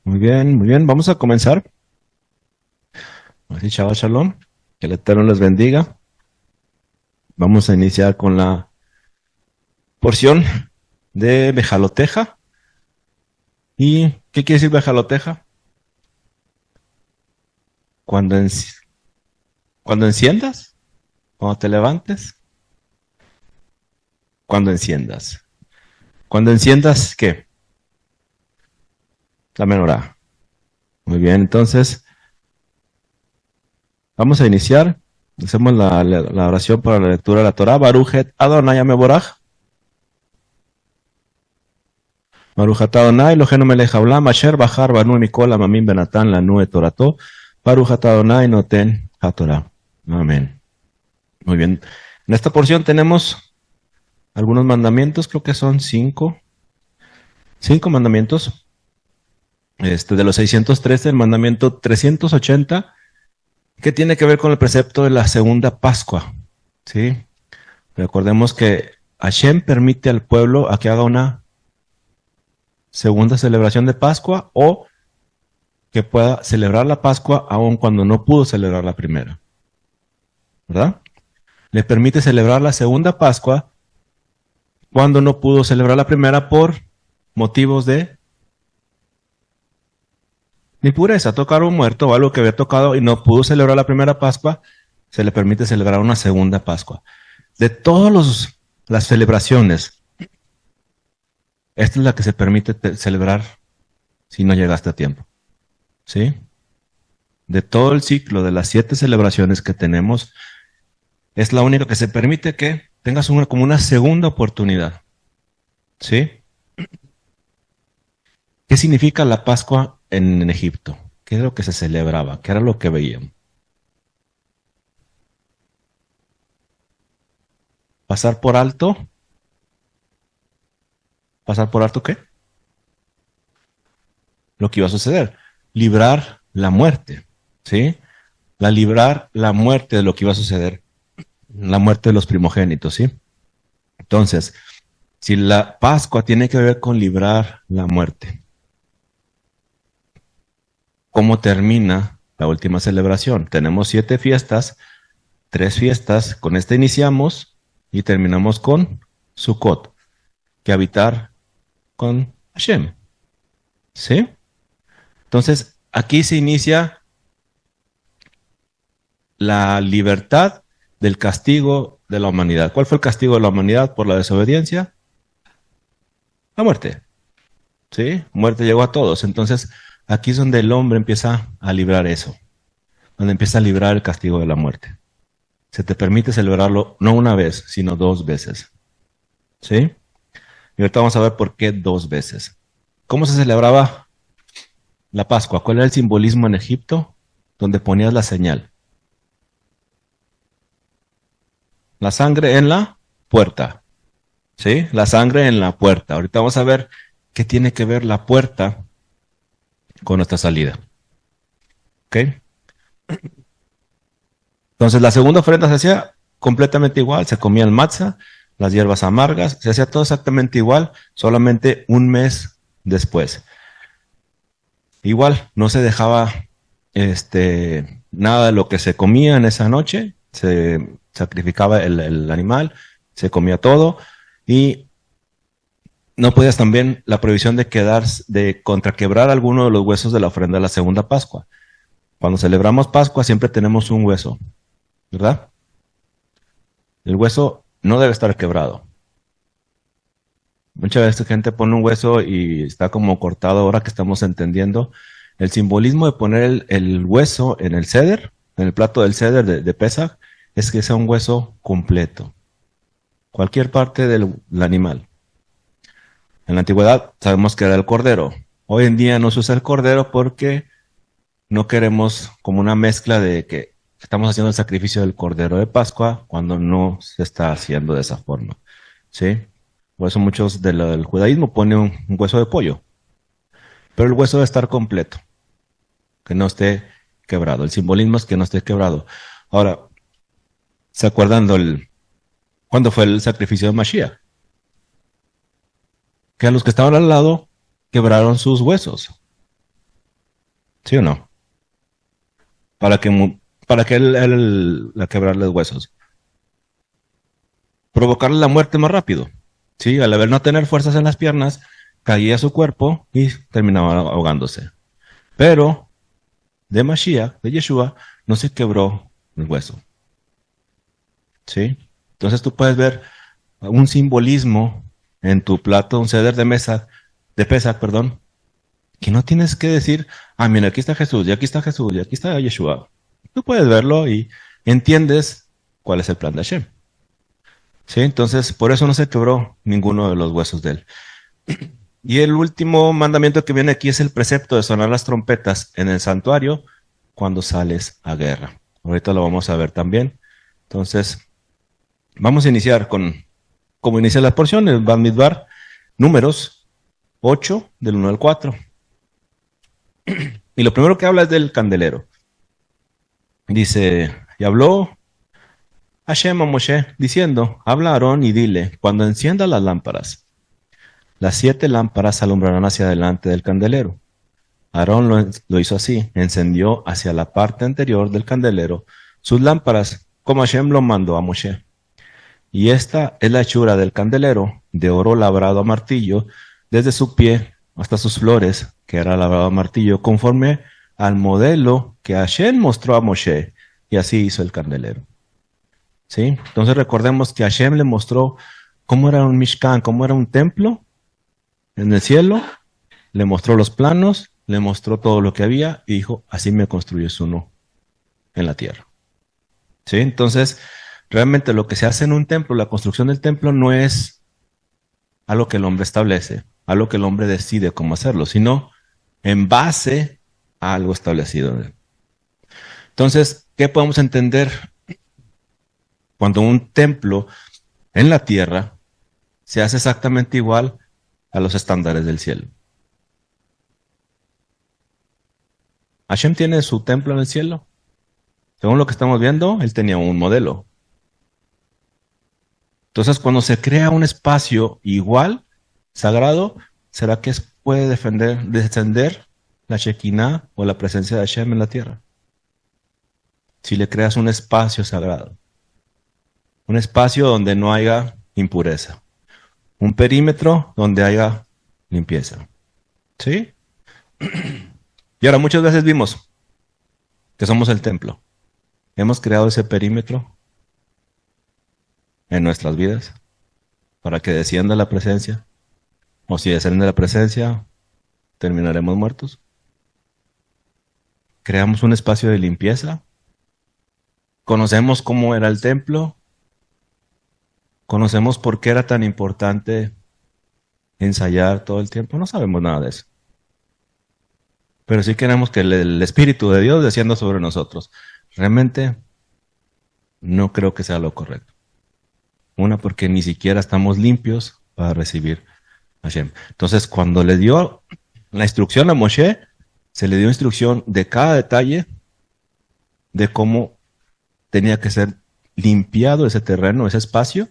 Muy bien, muy bien. Vamos a comenzar. Así, Shabbat Shalom. Que el Eterno les bendiga. Vamos a iniciar con la porción de Bejaloteja. ¿Y qué quiere decir Bejaloteja? Cuando, cuando enciendas, cuando te levantes, cuando enciendas. Cuando enciendas, ¿qué? La menorá. Muy bien, entonces vamos a iniciar. Hacemos la oración para la lectura de la Torah. Baruch et Adonai Ameborach. Baruch atah Adonai Eloheinu melech haolam asher bachar banu mikol hamamim benatan lanu et torato. Baruch atah Adonai noten haTorah. Amén. Muy bien. En esta porción tenemos algunos mandamientos, creo que son cinco mandamientos. De los 613, el mandamiento 380, que tiene que ver con el precepto de la segunda Pascua. ¿Sí? Recordemos que Hashem permite al pueblo a que haga una segunda celebración de Pascua o que pueda celebrar la Pascua aun cuando no pudo celebrar la primera. ¿Verdad? Le permite celebrar la segunda Pascua cuando no pudo celebrar la primera por motivos de impureza. Tocar un muerto o algo que había tocado y no pudo celebrar la primera Pascua, se le permite celebrar una segunda Pascua. De todas las celebraciones, esta es la que se permite celebrar si no llegaste a tiempo. ¿Sí? De todo el ciclo de las 7 celebraciones que tenemos, es la única que se permite que tengas como una segunda oportunidad. ¿Sí? ¿Qué significa la Pascua en Egipto? ¿Qué es lo que se celebraba? ¿Qué era lo que veían? ¿Pasar por alto? ¿Pasar por alto qué? Lo que iba a suceder. Librar la muerte. ¿Sí? Librar la muerte de lo que iba a suceder. La muerte de los primogénitos, ¿sí? Entonces, si la Pascua tiene que ver con librar la muerte, ¿cómo termina la última celebración? Tenemos 7 fiestas, 3 fiestas, con esta iniciamos y terminamos con Sukkot, que habitar con Hashem, ¿sí? Entonces, aquí se inicia la libertad del castigo de la humanidad. ¿Cuál fue el castigo de la humanidad por la desobediencia? La muerte, ¿sí? Muerte llegó a todos. Entonces, aquí es donde el hombre empieza a librar eso, donde empieza a librar el castigo de la muerte. Se te permite celebrarlo no una vez, sino 2 veces, ¿sí? Y ahorita vamos a ver por qué 2 veces. ¿Cómo se celebraba la Pascua? ¿Cuál era el simbolismo en Egipto? Donde ponías la señal. La sangre en la puerta, ¿sí? La sangre en la puerta. Ahorita vamos a ver qué tiene que ver la puerta con nuestra salida, ¿ok? Entonces la segunda ofrenda se hacía completamente igual, se comía el matzah, las hierbas amargas, se hacía todo exactamente igual, solamente un mes después. Igual, no se dejaba nada de lo que se comía en esa noche, se sacrificaba el animal, se comía todo y no podías también la prohibición de contraquebrar alguno de los huesos de la ofrenda de la segunda Pascua. Cuando celebramos Pascua siempre tenemos un hueso, ¿verdad? El hueso no debe estar quebrado. Muchas veces gente pone un hueso y está como cortado. Ahora que estamos entendiendo el simbolismo de poner el hueso en el ceder, en el plato del ceder de Pesach, es que sea un hueso completo. Cualquier parte del animal. En la antigüedad sabemos que era el cordero. Hoy en día no se usa el cordero porque no queremos como una mezcla de que estamos haciendo el sacrificio del cordero de Pascua cuando no se está haciendo de esa forma. ¿Sí? Por eso muchos del judaísmo ponen un hueso de pollo. Pero el hueso debe estar completo, que no esté quebrado. El simbolismo es que no esté quebrado. Ahora, ¿se acuerdan cuándo fue el sacrificio de Mashiach? Que a los que estaban al lado quebraron sus huesos. ¿Sí o no? Para que él la quebrarle los huesos. Provocarle la muerte más rápido. Sí, al no tener fuerzas en las piernas, caía su cuerpo y terminaba ahogándose. Pero de Mashiach, de Yeshua, no se quebró el hueso. ¿Sí? Entonces tú puedes ver un simbolismo en tu plato, un ceder de mesa, de Pesach, perdón, que no tienes que decir, ah, mira, aquí está Jesús, y aquí está Jesús, y aquí está Yeshua. Tú puedes verlo y entiendes cuál es el plan de Hashem. ¿Sí? Entonces, por eso no se quebró ninguno de los huesos de él. Y el último mandamiento que viene aquí es el precepto de sonar las trompetas en el santuario cuando sales a guerra. Ahorita lo vamos a ver también. Entonces, vamos a iniciar con, como inicia la porción, el Bamidbar, números 8, del 1 al 4. Y lo primero que habla es del candelero. Dice, y habló Hashem a Moshe, diciendo, habla a Aarón y dile, cuando encienda las lámparas, las 7 lámparas alumbrarán hacia adelante del candelero. Aarón lo hizo así, encendió hacia la parte anterior del candelero sus lámparas, como Hashem lo mandó a Moshe. Y esta es la hechura del candelero, de oro labrado a martillo, desde su pie hasta sus flores, que era labrado a martillo, conforme al modelo que Hashem mostró a Moshe, y así hizo el candelero. ¿Sí? Entonces recordemos que Hashem le mostró cómo era un Mishkan, cómo era un templo en el cielo, le mostró los planos, le mostró todo lo que había y dijo, así me construyes uno en la tierra. ¿Sí? Entonces, realmente lo que se hace en un templo, la construcción del templo no es algo que el hombre establece, algo que el hombre decide cómo hacerlo, sino en base a algo establecido. Entonces, ¿qué podemos entender cuando un templo en la tierra se hace exactamente igual a los estándares del cielo? Hashem tiene su templo en el cielo. Según lo que estamos viendo, él tenía un modelo. Entonces, cuando se crea un espacio igual, sagrado, ¿será que puede descender la Shekinah o la presencia de Hashem en la tierra? Si le creas un espacio sagrado, un espacio donde no haya impureza, un perímetro donde haya limpieza. ¿Sí? Y ahora muchas veces vimos que somos el templo. Hemos creado ese perímetro en nuestras vidas para que descienda la presencia. O si desciende la presencia, terminaremos muertos. Creamos un espacio de limpieza. Conocemos cómo era el templo. Conocemos por qué era tan importante ensayar todo el tiempo. No sabemos nada de eso. Pero sí queremos que el Espíritu de Dios descienda sobre nosotros. Realmente no creo que sea lo correcto. Una, porque ni siquiera estamos limpios para recibir a Hashem. Entonces, cuando le dio la instrucción a Moshe, se le dio instrucción de cada detalle de cómo tenía que ser limpiado ese terreno, ese espacio.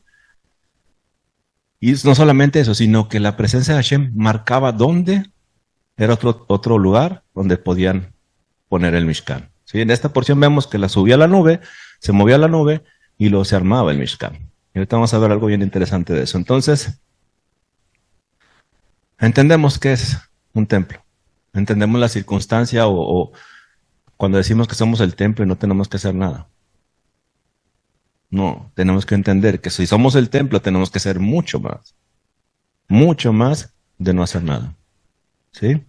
Y no solamente eso, sino que la presencia de Hashem marcaba dónde era otro lugar donde podían poner el Mishkan. ¿Sí? En esta porción vemos que la subía a la nube, se movía la nube y luego se armaba el Mishkan. Y ahorita vamos a ver algo bien interesante de eso. Entonces, entendemos que es un templo. Entendemos la circunstancia o cuando decimos que somos el templo y no tenemos que hacer nada. No, tenemos que entender que si somos el templo tenemos que hacer mucho más de no hacer nada. ¿Sí?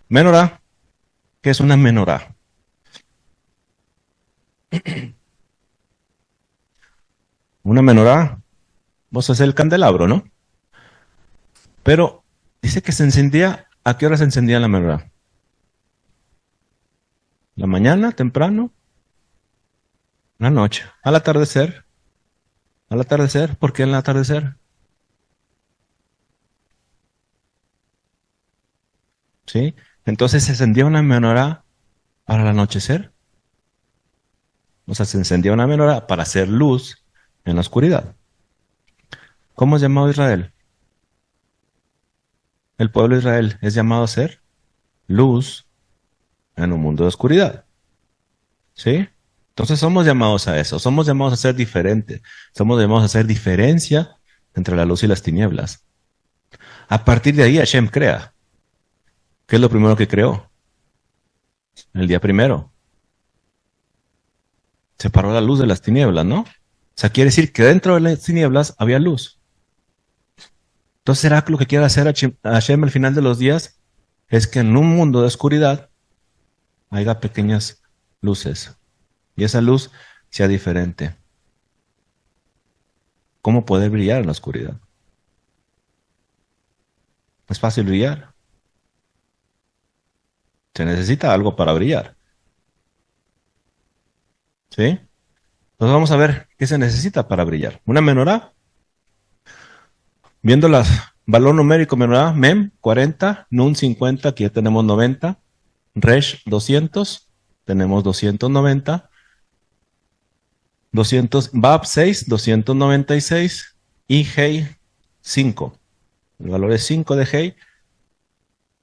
Menorá, ¿qué es una menorá? Una menorá, vos haces el candelabro, ¿no? Pero dice que se encendía, ¿a qué hora se encendía la menorá? ¿La mañana, temprano? La noche, al atardecer. Al atardecer, ¿por qué al atardecer? ¿Sí? Entonces se encendía una menorá para el anochecer. O sea, se encendía una menorá para hacer luz en la oscuridad. ¿Cómo es llamado Israel? El pueblo de Israel es llamado a ser luz en un mundo de oscuridad. ¿Sí? Entonces somos llamados a eso, somos llamados a ser diferentes, somos llamados a hacer diferencia entre la luz y las tinieblas. A partir de ahí Hashem crea. ¿Qué es lo primero que creó? El día primero. Separó la luz de las tinieblas, ¿no? O sea, quiere decir que dentro de las tinieblas había luz. Entonces, ¿será que lo que quiere hacer Hashem al final de los días es que en un mundo de oscuridad haya pequeñas luces y esa luz sea diferente? ¿Cómo poder brillar en la oscuridad? Es fácil brillar. Se necesita algo para brillar. ¿Sí? Entonces vamos a ver qué se necesita para brillar. Una menorá, viendo las valor numérico menorá, Mem 40, Nun 50, aquí ya tenemos 90, Resh 200, tenemos 290, 200, Bab 6, 296 y Hei 5. El valor es 5 de Hei,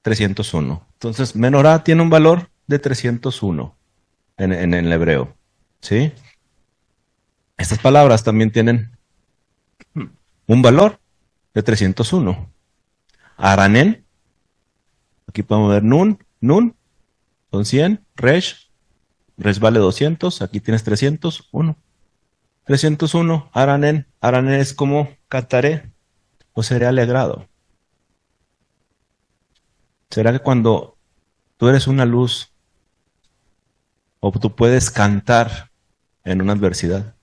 301. Entonces, menorá tiene un valor de 301 en el hebreo. ¿Sí? Estas palabras también tienen un valor de 301. Aranen, aquí podemos ver Nun, son 100, Resh vale 200, aquí tienes 301. 301, Aranen es como cantaré o seré alegrado. ¿Será que cuando tú eres una luz o tú puedes cantar en una adversidad?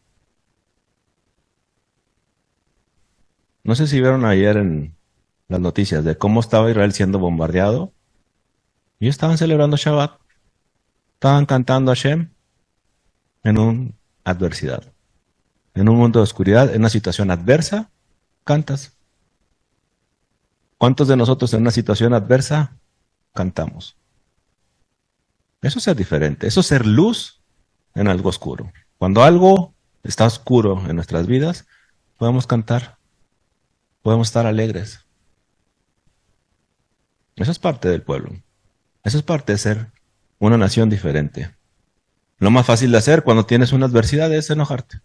No sé si vieron ayer en las noticias de cómo estaba Israel siendo bombardeado. Y estaban celebrando Shabbat, estaban cantando a Hashem en una adversidad. En un mundo de oscuridad, en una situación adversa, cantas. ¿Cuántos de nosotros en una situación adversa cantamos? Eso es ser diferente, eso es ser luz en algo oscuro. Cuando algo está oscuro en nuestras vidas, podemos cantar, podemos estar alegres. Eso es parte del pueblo. Eso es parte de ser una nación diferente. Lo más fácil de hacer cuando tienes una adversidad es enojarte,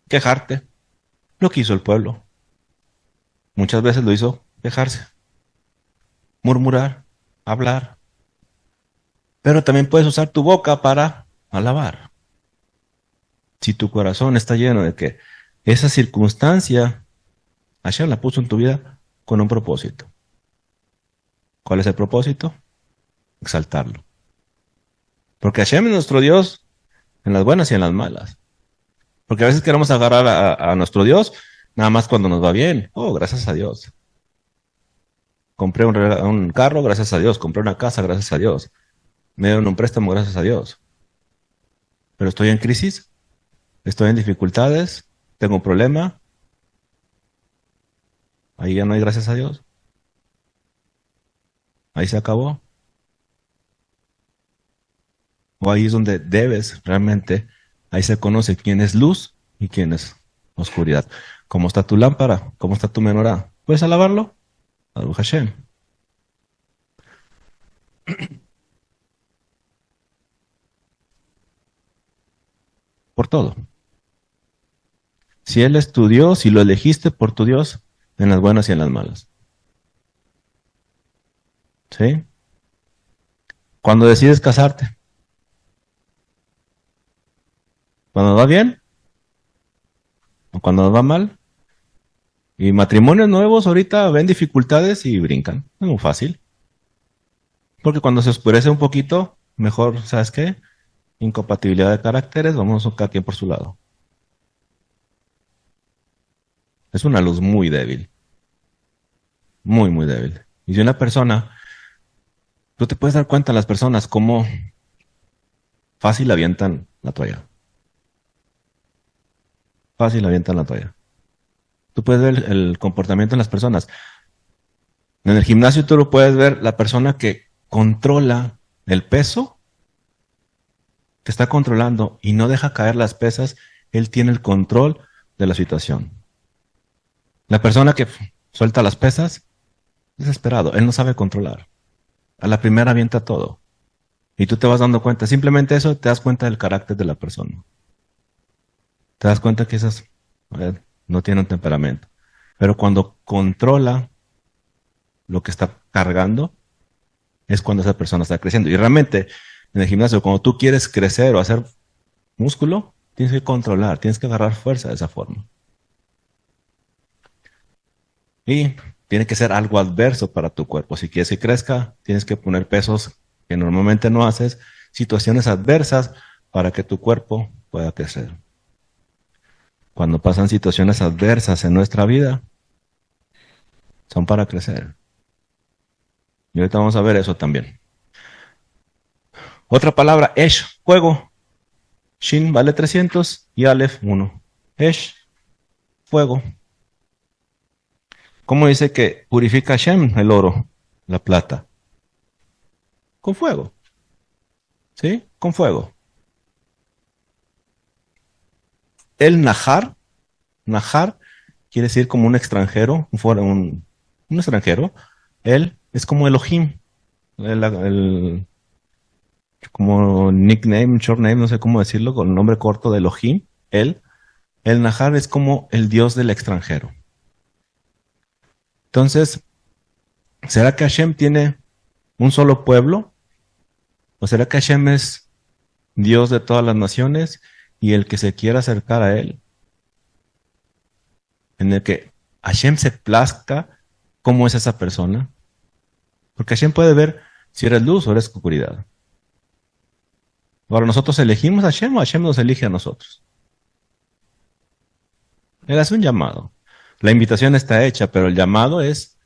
quejarte. Lo que hizo el pueblo. Muchas veces lo hizo quejarse, murmurar, hablar. Pero también puedes usar tu boca para alabar. Si tu corazón está lleno de que esa circunstancia Hashem la puso en tu vida con un propósito. ¿Cuál es el propósito? Exaltarlo. Porque Hashem es nuestro Dios en las buenas y en las malas. Porque a veces queremos agarrar a nuestro Dios nada más cuando nos va bien. Oh, gracias a Dios. Compré un carro, gracias a Dios. Compré una casa, gracias a Dios. Me dieron un préstamo, gracias a Dios. Pero estoy en crisis, estoy en dificultades, tengo un problema. Ahí ya no hay gracias a Dios. Ahí se acabó. O ahí es donde debes realmente, ahí se conoce quién es luz y quién es oscuridad. ¿Cómo está tu lámpara? ¿Cómo está tu menorá? ¿Puedes alabarlo? Baruch Hashem. Por todo. Si Él es tu Dios, si lo elegiste por tu Dios, en las buenas y en las malas. ¿Sí? Cuando decides casarte, cuando nos va bien o cuando nos va mal. Y matrimonios nuevos ahorita ven dificultades y brincan. Es muy fácil. Porque cuando se oscurece un poquito, mejor, ¿sabes qué? Incompatibilidad de caracteres, vamos cada quien por su lado. Es una luz muy débil. Muy, muy débil. Y si una persona, tú te puedes dar cuenta en las personas cómo fácil avientan la toalla. Fácil avientan la toalla. Tú puedes ver el comportamiento en las personas. En el gimnasio tú lo puedes ver, la persona que controla el peso, que está controlando y no deja caer las pesas, él tiene el control de la situación. La persona que suelta las pesas, desesperado, él no sabe controlar. A la primera avienta todo. Y tú te vas dando cuenta, simplemente eso te das cuenta del carácter de la persona. Te das cuenta que esas no tienen un temperamento. Pero cuando controla lo que está cargando, es cuando esa persona está creciendo. Y realmente, en el gimnasio, cuando tú quieres crecer o hacer músculo, tienes que controlar, tienes que agarrar fuerza de esa forma. Y tiene que ser algo adverso para tu cuerpo. Si quieres que crezca, tienes que poner pesos que normalmente no haces, situaciones adversas para que tu cuerpo pueda crecer. Cuando pasan situaciones adversas en nuestra vida, son para crecer. Y ahorita vamos a ver eso también. Otra palabra, Esh, fuego. Shin vale 300 y Aleph 1. Esh, fuego. ¿Cómo dice que purifica Hashem el oro, la plata? Con fuego. ¿Sí? Con fuego. El Nahar quiere decir como un extranjero, un extranjero. Él es como Elohim, como nickname, short name, no sé cómo decirlo, con el nombre corto de Elohim. El Nahar es como el dios del extranjero. Entonces, ¿será que Hashem tiene un solo pueblo? ¿O será que Hashem es Dios de todas las naciones y el que se quiera acercar a él? En el que Hashem se plazca cómo es esa persona. Porque Hashem puede ver si eres luz o eres oscuridad. Ahora, ¿nosotros elegimos a Hashem o Hashem nos elige a nosotros? Él hace un llamado. La invitación está hecha, pero el llamado es,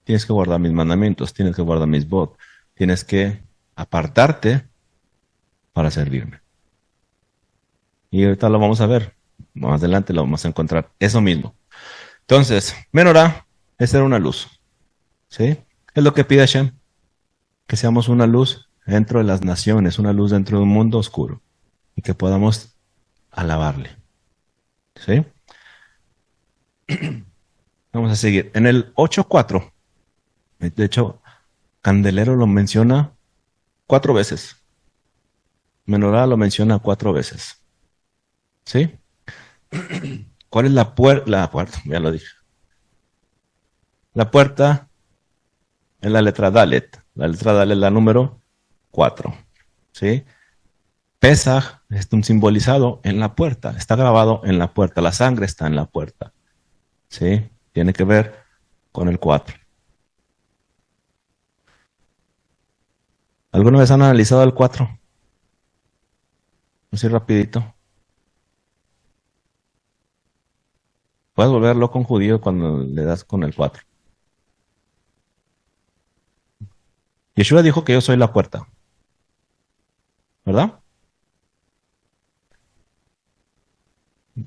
tienes que guardar mis mandamientos, tienes que guardar mis votos, tienes que apartarte para servirme. Y ahorita lo vamos a ver. Más adelante lo vamos a encontrar. Eso mismo. Entonces, menorá es ser una luz. ¿Sí? Es lo que pide Hashem. Que seamos una luz dentro de las naciones, una luz dentro de un mundo oscuro. Y que podamos alabarle. ¿Sí? Vamos a seguir. En el 8.4, de hecho, Candelero lo menciona 4 veces. Menorá lo menciona 4 veces. ¿Sí? ¿Cuál es la puerta? La puerta, ya lo dije. La puerta es la letra Dalet. La letra Dalet es la número 4. ¿Sí? Pesaj es un simbolizado en la puerta. Está grabado en la puerta. La sangre está en la puerta. ¿Sí? Tiene que ver con el 4. ¿Alguna vez han analizado el 4? Así rapidito. Puedes volver loco un judío cuando le das con el 4. Yeshua dijo que yo soy la puerta. ¿Verdad?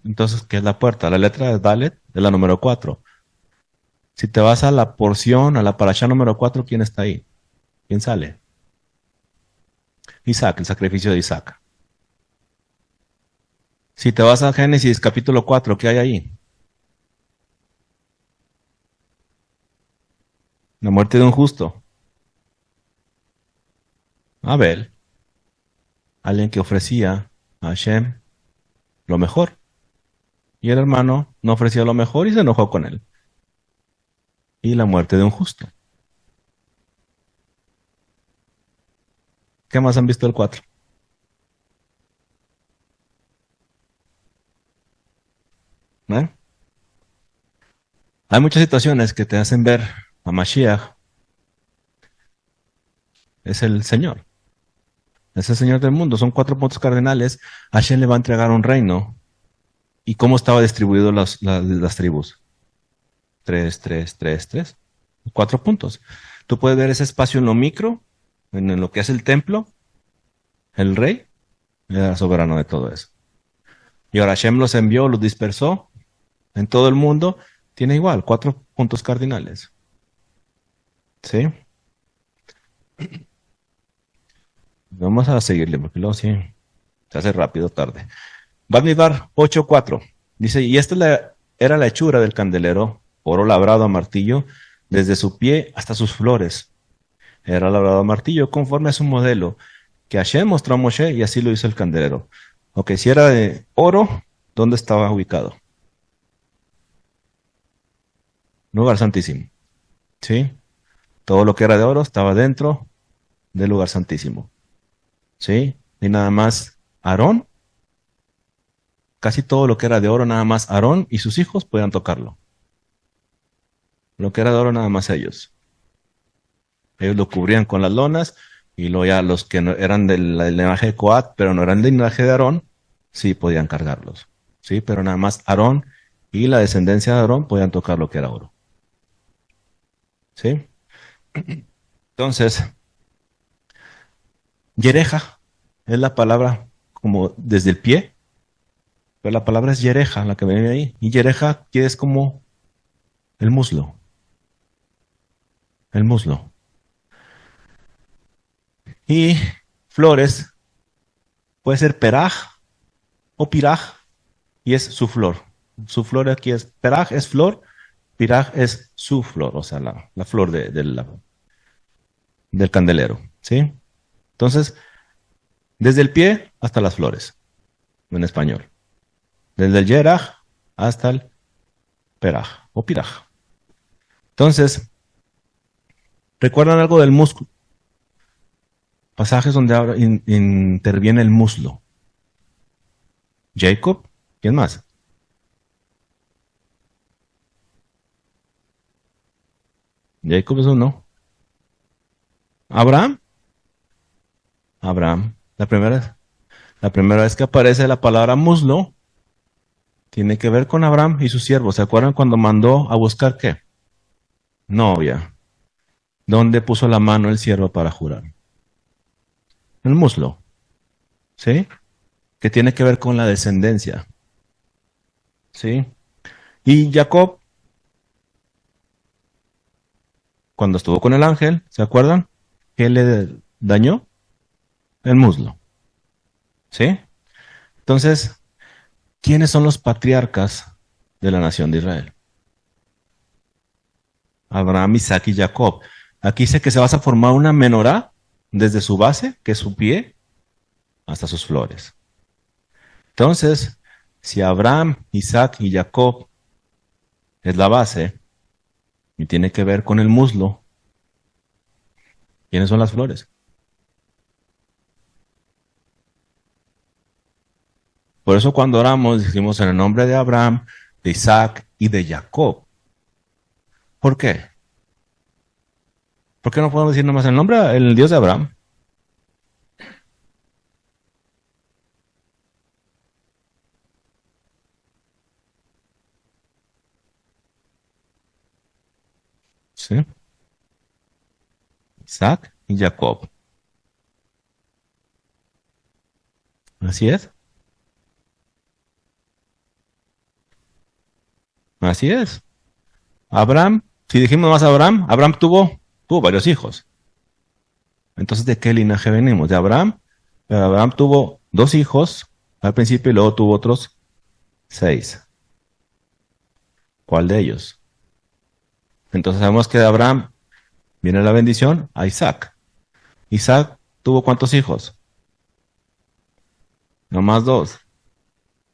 Entonces, ¿qué es la puerta? La letra de Dalet es la número 4. Si te vas a la porción, a la parashá número 4, ¿quién está ahí? ¿Quién sale? Isaac, el sacrificio de Isaac. Si te vas a Génesis capítulo 4, ¿qué hay ahí? La muerte de un justo. Abel, alguien que ofrecía a Hashem lo mejor. Y el hermano no ofrecía lo mejor y se enojó con él. Y la muerte de un justo. ¿Qué más han visto el 4? ¿Eh? Hay muchas situaciones que te hacen ver a Mashiach es el Señor. Es el Señor del mundo. Son 4 puntos cardinales. Hashem le va a entregar un reino. ¿Y cómo estaba distribuido las tribus? 3, 3, 3, 3. 4 puntos. Tú puedes ver ese espacio en lo micro, en lo que es el templo. El rey era soberano de todo eso. Y ahora Hashem los envió, los dispersó en todo el mundo. Tiene igual, 4 puntos cardinales. ¿Sí? Vamos a seguirle, porque luego sí se hace rápido tarde. Bamidbar 8.4. Dice, y esta era la hechura del candelero, oro labrado a martillo, desde su pie hasta sus flores. era labrado a martillo conforme a su modelo, que Hashem mostró a Moshe y así lo hizo el candelero. Ok, si era de oro, ¿dónde estaba ubicado? Lugar santísimo. ¿Sí? Todo lo que era de oro estaba dentro del lugar santísimo. ¿Sí? Y nada más Aarón, casi todo lo que era de oro, nada más Aarón y sus hijos podían tocarlo. Lo que era de oro, nada más ellos. Ellos lo cubrían con las lonas y luego ya los que no, eran del linaje de Coat, pero no eran del linaje de Aarón, sí podían cargarlos. ¿Sí? Pero nada más Aarón y la descendencia de Aarón podían tocar lo que era oro. ¿Sí? Entonces, Yereja es la palabra como desde el pie, pero la palabra es Yereja, la que viene ahí. Y Yereja que es como el muslo, el muslo. Y flores puede ser peraj o piraj, y es su flor. Su flor aquí es, peraj es flor, piraj es su flor, o sea, la flor del candelero, ¿sí? Entonces, desde el pie hasta las flores, en español. Desde el yeraj hasta el peraj o piraj. Entonces, ¿recuerdan algo del músculo? Pasajes donde interviene el muslo. Jacob, ¿quién más? Jacob es uno. Abraham. Abraham. La primera vez que aparece la palabra muslo tiene que ver con Abraham y su siervo. ¿Se acuerdan cuando mandó a buscar qué? Novia. ¿Dónde puso la mano el siervo para jurar? El muslo. ¿Sí? Que tiene que ver con la descendencia. ¿Sí? Y Jacob, cuando estuvo con el ángel, ¿se acuerdan? ¿Qué le dañó? El muslo. ¿Sí? Entonces, ¿quiénes son los patriarcas de la nación de Israel? Abraham, Isaac y Jacob. Aquí dice que se va a formar una menorá desde su base, que es su pie, hasta sus flores. Entonces, si Abraham, Isaac y Jacob es la base y tiene que ver con el muslo, ¿quiénes son las flores? Por eso cuando oramos decimos en el nombre de Abraham, de Isaac y de Jacob. ¿Por qué? ¿Por qué no podemos decir nomás el nombre, el Dios de Abraham? ¿Sí? Isaac y Jacob. Así es. Así es. Abraham, si dijimos más Abraham, Abraham tuvo varios hijos. Entonces, ¿de qué linaje venimos? De Abraham. Abraham tuvo 2 hijos al principio y luego tuvo otros 6. ¿Cuál de ellos? Entonces sabemos que de Abraham viene la bendición a Isaac. Isaac tuvo ¿cuántos hijos? Nomás 2.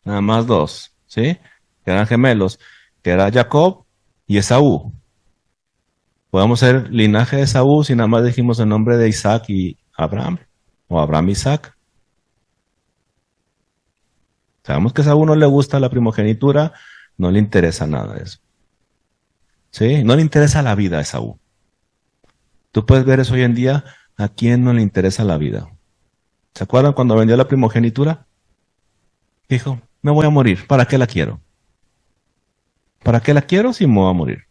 Nada más 2. ¿Sí? Que eran gemelos. Que era Jacob y Esaú. Podemos ser linaje de Esaú si nada más dijimos el nombre de Isaac y Abraham. O Abraham y Isaac. Sabemos que a Esaú no le gusta la primogenitura. No le interesa nada de eso. ¿Sí? No le interesa la vida a Esaú. Tú puedes ver eso hoy en día. ¿A quién no le interesa la vida? ¿Se acuerdan cuando vendió la primogenitura? Dijo, me voy a morir. ¿Para qué la quiero? ¿Para qué la quiero si me voy a morir?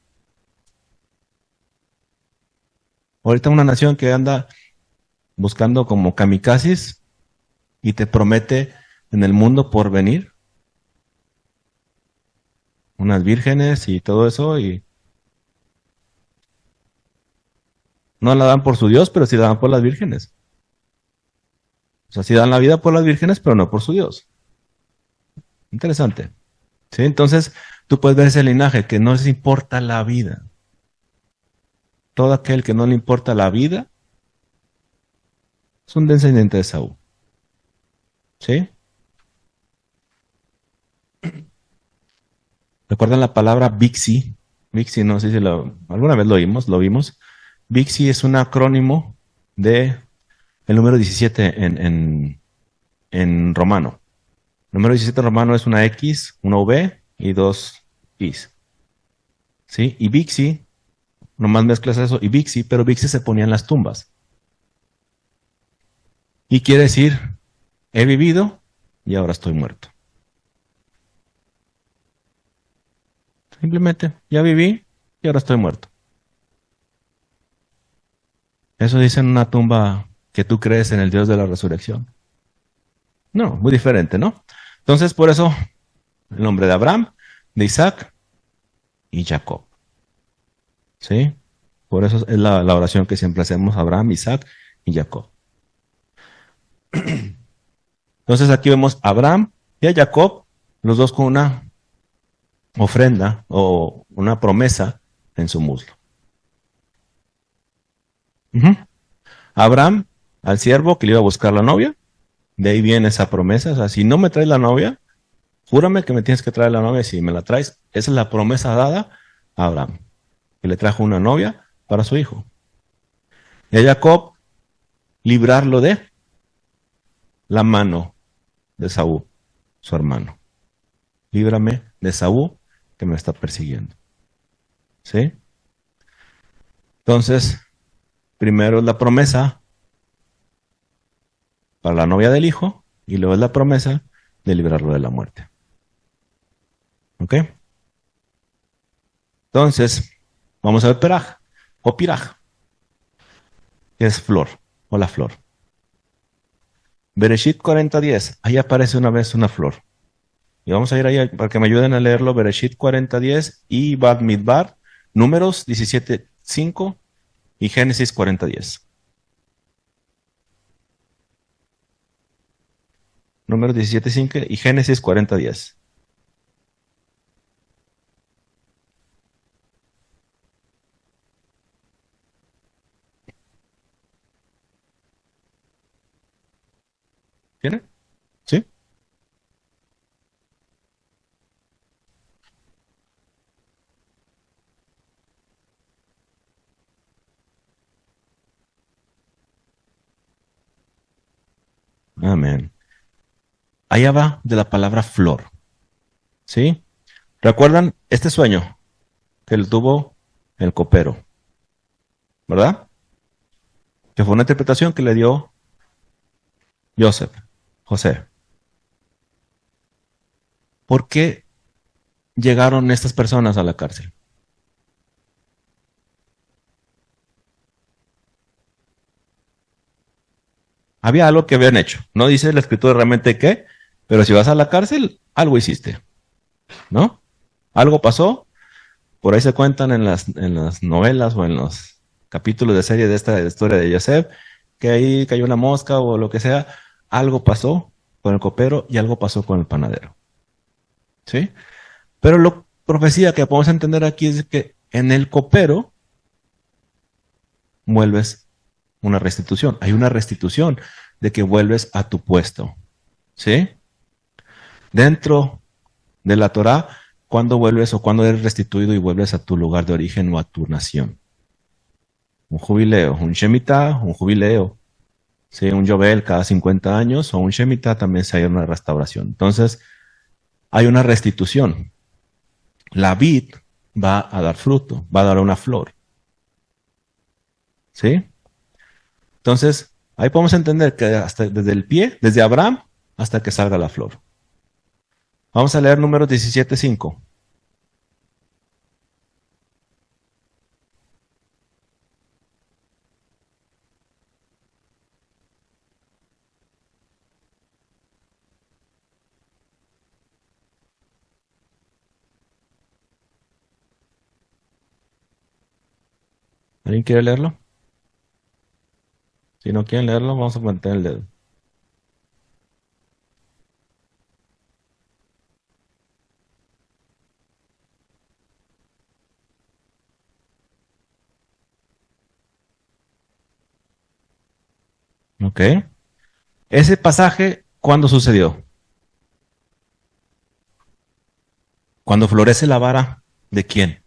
Ahorita una nación que anda buscando como kamikazes y te promete en el mundo por venir unas vírgenes y todo eso y no la dan por su Dios, pero sí la dan por las vírgenes. O sea, sí dan la vida por las vírgenes, pero no por su Dios. Interesante. ¿Sí? Entonces, tú puedes ver ese linaje que no les importa la vida. Todo aquel que no le importa la vida, Es un descendiente de Saúl. ¿Sí? ¿Recuerdan la palabra Bixi? Bixi, no sé si alguna vez lo vimos. Bixi es un acrónimo de el número 17 en romano. El número 17 en romano es una X, una V y dos Is. ¿Sí? Y Bixi, nomás mezclas eso y Bixi, pero Bixi se ponía en las tumbas. Y quiere decir, he vivido y ahora estoy muerto. Simplemente, ya viví y ahora estoy muerto. Eso dice en una tumba que tú crees en el Dios de la resurrección. No, muy diferente, ¿no? Entonces, por eso, el nombre de Abraham, de Isaac y Jacob. ¿Sí? Por eso es la oración que siempre hacemos, Abraham, Isaac y Jacob. Entonces aquí vemos a Abraham y a Jacob, los dos con una ofrenda o una promesa en su muslo. Ujú. Abraham, al siervo que le iba a buscar la novia, de ahí viene esa promesa. O sea, si no me traes la novia, júrame que me tienes que traer la novia. Si me la traes, esa es la promesa dada a Abraham, que le trajo una novia para su hijo. Y a Jacob, librarlo de la mano de Saúl, su hermano. Líbrame de Saúl que me está persiguiendo. ¿Sí? Entonces, primero es la promesa para la novia del hijo y luego es la promesa de librarlo de la muerte. ¿Ok? Entonces, vamos a ver Peraj o Piraj, que es flor o la flor. Bereshit 40:10, ahí aparece una vez una flor. Y vamos a ir ahí para que me ayuden a leerlo. Bereshit 40:10 y Bad Midbar, Números 17:5 y Génesis 40:10. Números 17:5 y Génesis 40:10. ¿Tiene? ¿Sí? Amén. Allá va de la palabra flor. ¿Sí? ¿Recuerdan este sueño que él tuvo el copero? ¿Verdad? Que fue una interpretación que le dio Joseph, José. ¿Por qué llegaron estas personas a la cárcel? Había algo que habían hecho. No dice la escritura realmente qué, pero si vas a la cárcel, algo hiciste, ¿no? Algo pasó, por ahí se cuentan en las novelas o en los capítulos de serie de esta historia de Joseph, que ahí cayó una mosca o lo que sea, algo pasó con el copero y algo pasó con el panadero, ¿sí? Pero la profecía que podemos entender aquí es que en el copero vuelves una restitución. Hay una restitución de que vuelves a tu puesto, ¿sí? Dentro de la Torá, ¿cuándo vuelves o cuándo eres restituido y vuelves a tu lugar de origen o a tu nación? Un jubileo, un shemitah, un jubileo, ¿sí? Un yobel cada 50 años o un shemitah también se hay una restauración. Entonces, hay una restitución. La vid va a dar fruto, va a dar una flor, ¿sí? Entonces, ahí podemos entender que hasta desde el pie, desde Abraham hasta que salga la flor. Vamos a leer números 17:5. ¿Alguien quiere leerlo? Si no quieren leerlo, vamos a mantener el dedo. ¿Ok? Ese pasaje, ¿cuándo sucedió? Cuando florece la vara, ¿de quién?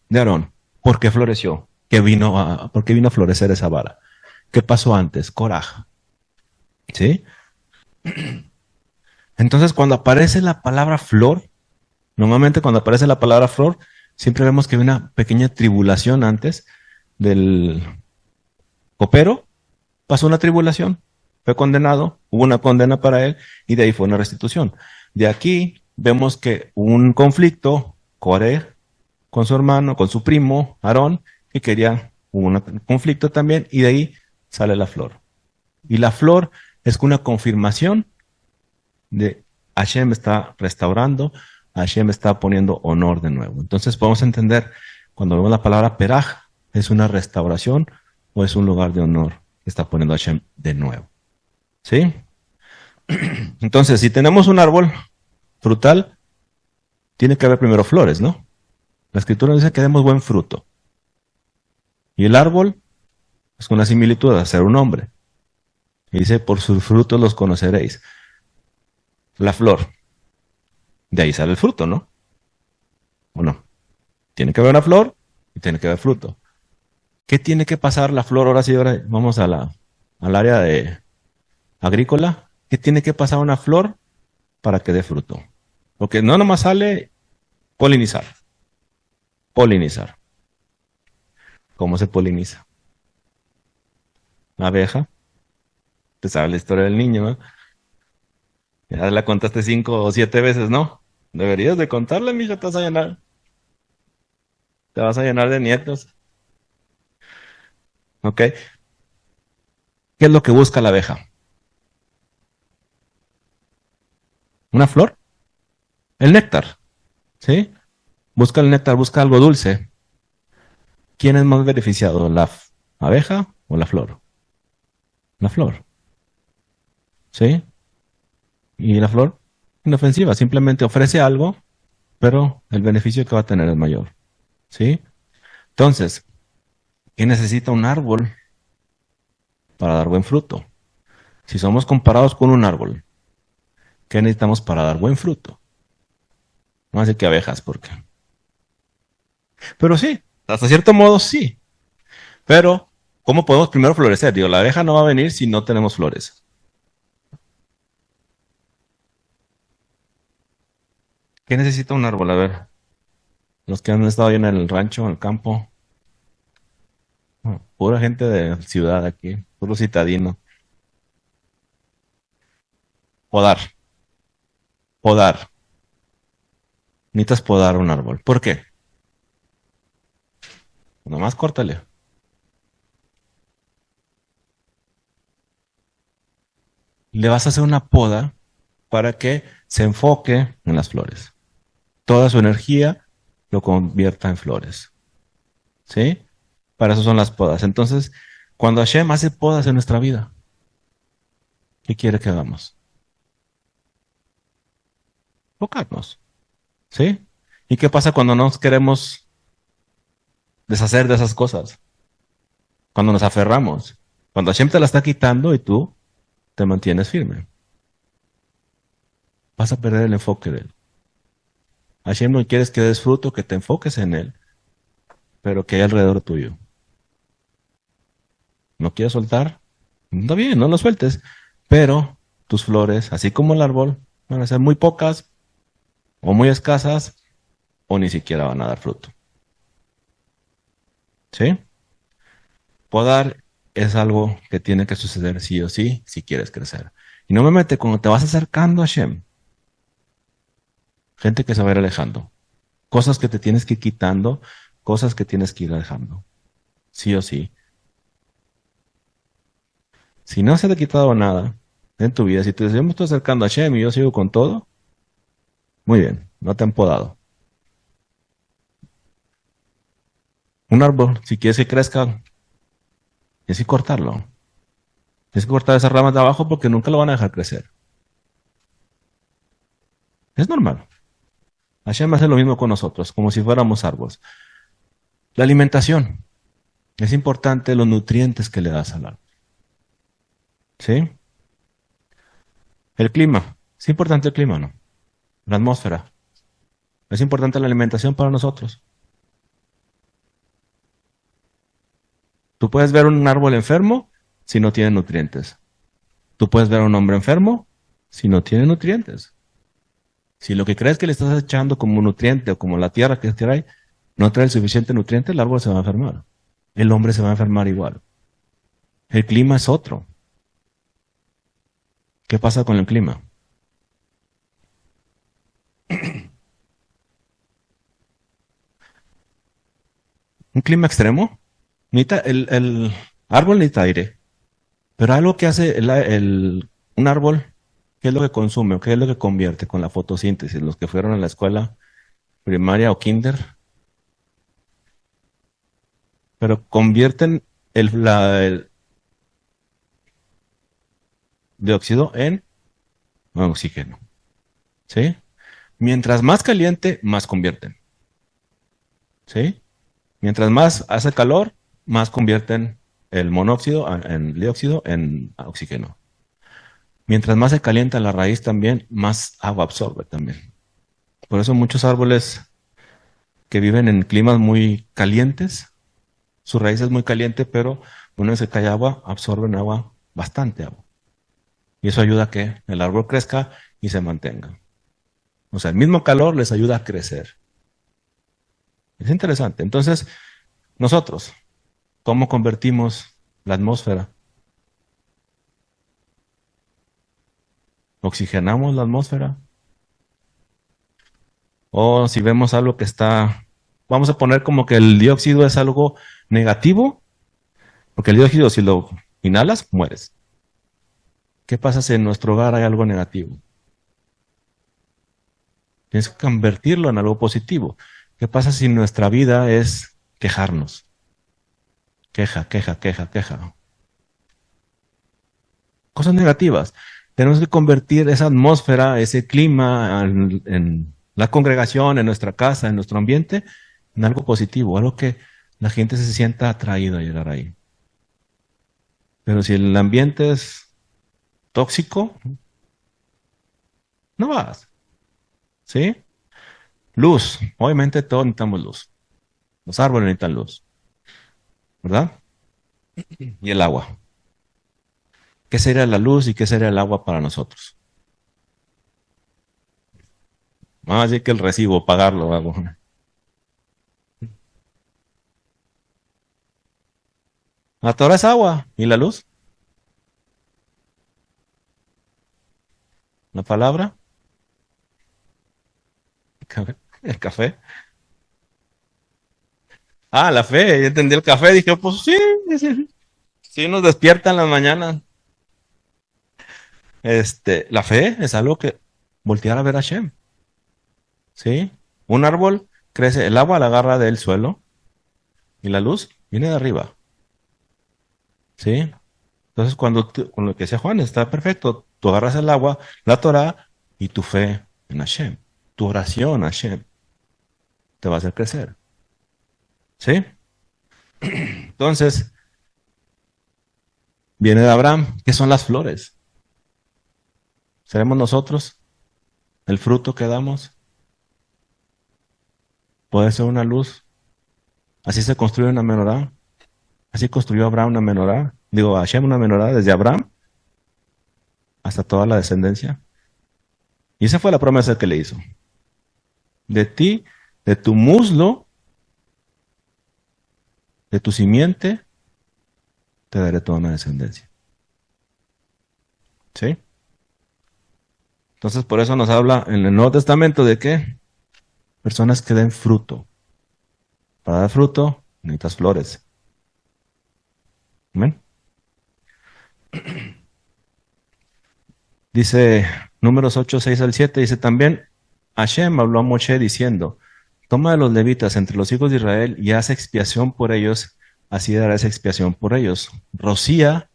De Aarón. ¿Por qué floreció? ¿Por qué vino a florecer esa vara? ¿Qué pasó antes? Coraje. ¿Sí? Entonces, cuando aparece la palabra flor, normalmente cuando aparece la palabra flor, siempre vemos que hay una pequeña tribulación antes del copero. Pasó una tribulación, fue condenado, hubo una condena para él y de ahí fue una restitución. De aquí vemos que hubo un conflicto, Coré con su hermano, con su primo, Aarón, que quería, hubo un conflicto también y de ahí sale la flor. Y la flor es una confirmación de Hashem está restaurando, Hashem está poniendo honor de nuevo. Entonces podemos entender, cuando vemos la palabra peraj, ¿es una restauración o es un lugar de honor que está poniendo Hashem de nuevo? ¿Sí? Entonces, si tenemos un árbol frutal, tiene que haber primero flores, ¿no? La escritura dice que demos buen fruto. Y el árbol es una similitud a ser un hombre. Y dice, por sus frutos los conoceréis. La flor, de ahí sale el fruto, ¿no? ¿O no? Tiene que haber una flor y tiene que haber fruto. ¿Qué tiene que pasar la flor? Ahora sí, ahora vamos al área de agrícola. ¿Qué tiene que pasar una flor para que dé fruto? Porque no nomás sale polinizar. Polinizar. ¿Cómo se poliniza? La abeja. Te sabes la historia del niño, ¿no? Ya la contaste 5 o 7 veces, ¿no? Deberías de contarla, mija, te vas a llenar de nietos. ¿Ok? ¿Qué es lo que busca la abeja? ¿Una flor? El néctar, ¿sí? Busca el néctar, busca algo dulce. ¿Quién es más beneficiado, la abeja o la flor? La flor, ¿sí? Y la flor, inofensiva, simplemente ofrece algo, pero el beneficio que va a tener es mayor, ¿sí? Entonces, ¿qué necesita un árbol para dar buen fruto? Si somos comparados con un árbol, ¿qué necesitamos para dar buen fruto? No hace que abejas, porque. Pero sí, hasta cierto modo sí. Pero, ¿cómo podemos primero florecer? Digo, la abeja no va a venir si no tenemos flores. ¿Qué necesita un árbol? A ver, los que han estado ahí en el rancho, en el campo, pura gente de ciudad aquí, puro citadino. Podar, podar. Necesitas podar un árbol. ¿Por qué? Nomás córtale. Le vas a hacer una poda para que se enfoque en las flores. Toda su energía lo convierta en flores. ¿Sí? Para eso son las podas. Entonces, cuando Hashem hace podas en nuestra vida, ¿qué quiere que hagamos? Enfocarnos. ¿Sí? ¿Y qué pasa cuando nos queremos deshacer de esas cosas? Cuando nos aferramos. Cuando Hashem te la está quitando y tú te mantienes firme. Vas a perder el enfoque de él. Hashem no quieres que des fruto, que te enfoques en él, pero que hay alrededor tuyo. ¿No quieres soltar? Está bien, no lo sueltes. Pero tus flores, así como el árbol, van a ser muy pocas o muy escasas o ni siquiera van a dar fruto. ¿Sí? Podar es algo que tiene que suceder sí o sí si quieres crecer. Y normalmente cuando te vas acercando a Hashem, gente que se va a ir alejando, cosas que te tienes que ir quitando, cosas que tienes que ir dejando, sí o sí. Si no se te ha quitado nada en tu vida, si te yo me estoy acercando a Hashem y yo sigo con todo, muy bien, no te han podado. Un árbol, si quieres que crezca, tienes que cortarlo. Tienes que cortar esas ramas de abajo porque nunca lo van a dejar crecer. Es normal. Hashem hace lo mismo con nosotros, como si fuéramos árboles. La alimentación. Es importante los nutrientes que le das al árbol. ¿Sí? El clima. Es importante el clima, ¿no? La atmósfera. Es importante la alimentación para nosotros. Tú puedes ver un árbol enfermo si no tiene nutrientes. Tú puedes ver a un hombre enfermo si no tiene nutrientes. Si lo que crees que le estás echando como nutriente o como la tierra que trae no trae el suficiente nutriente, el árbol se va a enfermar. El hombre se va a enfermar igual. El clima es otro. ¿Qué pasa con el clima? Un clima extremo. El árbol necesita aire. Pero algo que hace un árbol, ¿qué es lo que consume o qué es lo que convierte con la fotosíntesis? Los que fueron a la escuela primaria o kinder, pero convierten el dióxido en oxígeno. ¿Sí? Mientras más caliente, más convierten. ¿Sí? Mientras más hace calor, más convierten el monóxido en dióxido en oxígeno. Mientras más se calienta la raíz también, más agua absorbe también. Por eso muchos árboles que viven en climas muy calientes, su raíz es muy caliente, pero una vez que cae agua, absorben agua, bastante agua. Y eso ayuda a que el árbol crezca y se mantenga. O sea, el mismo calor les ayuda a crecer. Es interesante. Entonces, nosotros, ¿cómo convertimos la atmósfera? ¿Oxigenamos la atmósfera? O si vemos algo que está, vamos a poner como que el dióxido es algo negativo, porque el dióxido si lo inhalas, mueres. ¿Qué pasa si en nuestro hogar hay algo negativo? Tienes que convertirlo en algo positivo. ¿Qué pasa si nuestra vida es quejarnos? Queja, queja, queja, queja. Cosas negativas. Tenemos que convertir esa atmósfera, ese clima en la congregación, en nuestra casa, en nuestro ambiente, en algo positivo, algo que la gente se sienta atraída a llegar ahí. Pero si el ambiente es tóxico, no vas. ¿Sí? Luz. Obviamente todos necesitamos luz. Los árboles necesitan luz, ¿verdad? Y el agua. ¿Qué sería la luz y qué sería el agua para nosotros? Vamos a decir que el recibo, pagarlo. La Torah es agua. ¿Y la luz? ¿La palabra? ¿El café? Ah, la fe. Ya entendí el café. Dije, pues sí, sí, sí nos despierta en las mañanas. La fe es algo que voltear a ver a Hashem. ¿Sí? Un árbol crece, el agua la agarra del suelo y la luz viene de arriba. ¿Sí? Entonces, con lo que decía Juan, está perfecto. Tú agarras el agua, la Torah y tu fe en Hashem. Tu oración a Hashem te va a hacer crecer. ¿Sí? Entonces, viene de Abraham. ¿Qué son las flores? ¿Seremos nosotros el fruto que damos? Puede ser una luz. Así se construye una menorá. Así construyó Abraham una menorá. Digo, Hashem una menorá desde Abraham hasta toda la descendencia. Y esa fue la promesa que le hizo. De ti, de tu muslo, de tu simiente, te daré toda una descendencia. ¿Sí? Entonces, por eso nos habla en el Nuevo Testamento de que personas que den fruto. Para dar fruto, necesitas flores. ¿Amén? Dice Números 8, 6 al 7, dice también, Hashem habló a Moshe diciendo, toma de los levitas entre los hijos de Israel y haz expiación por ellos, así darás expiación por ellos. Rocía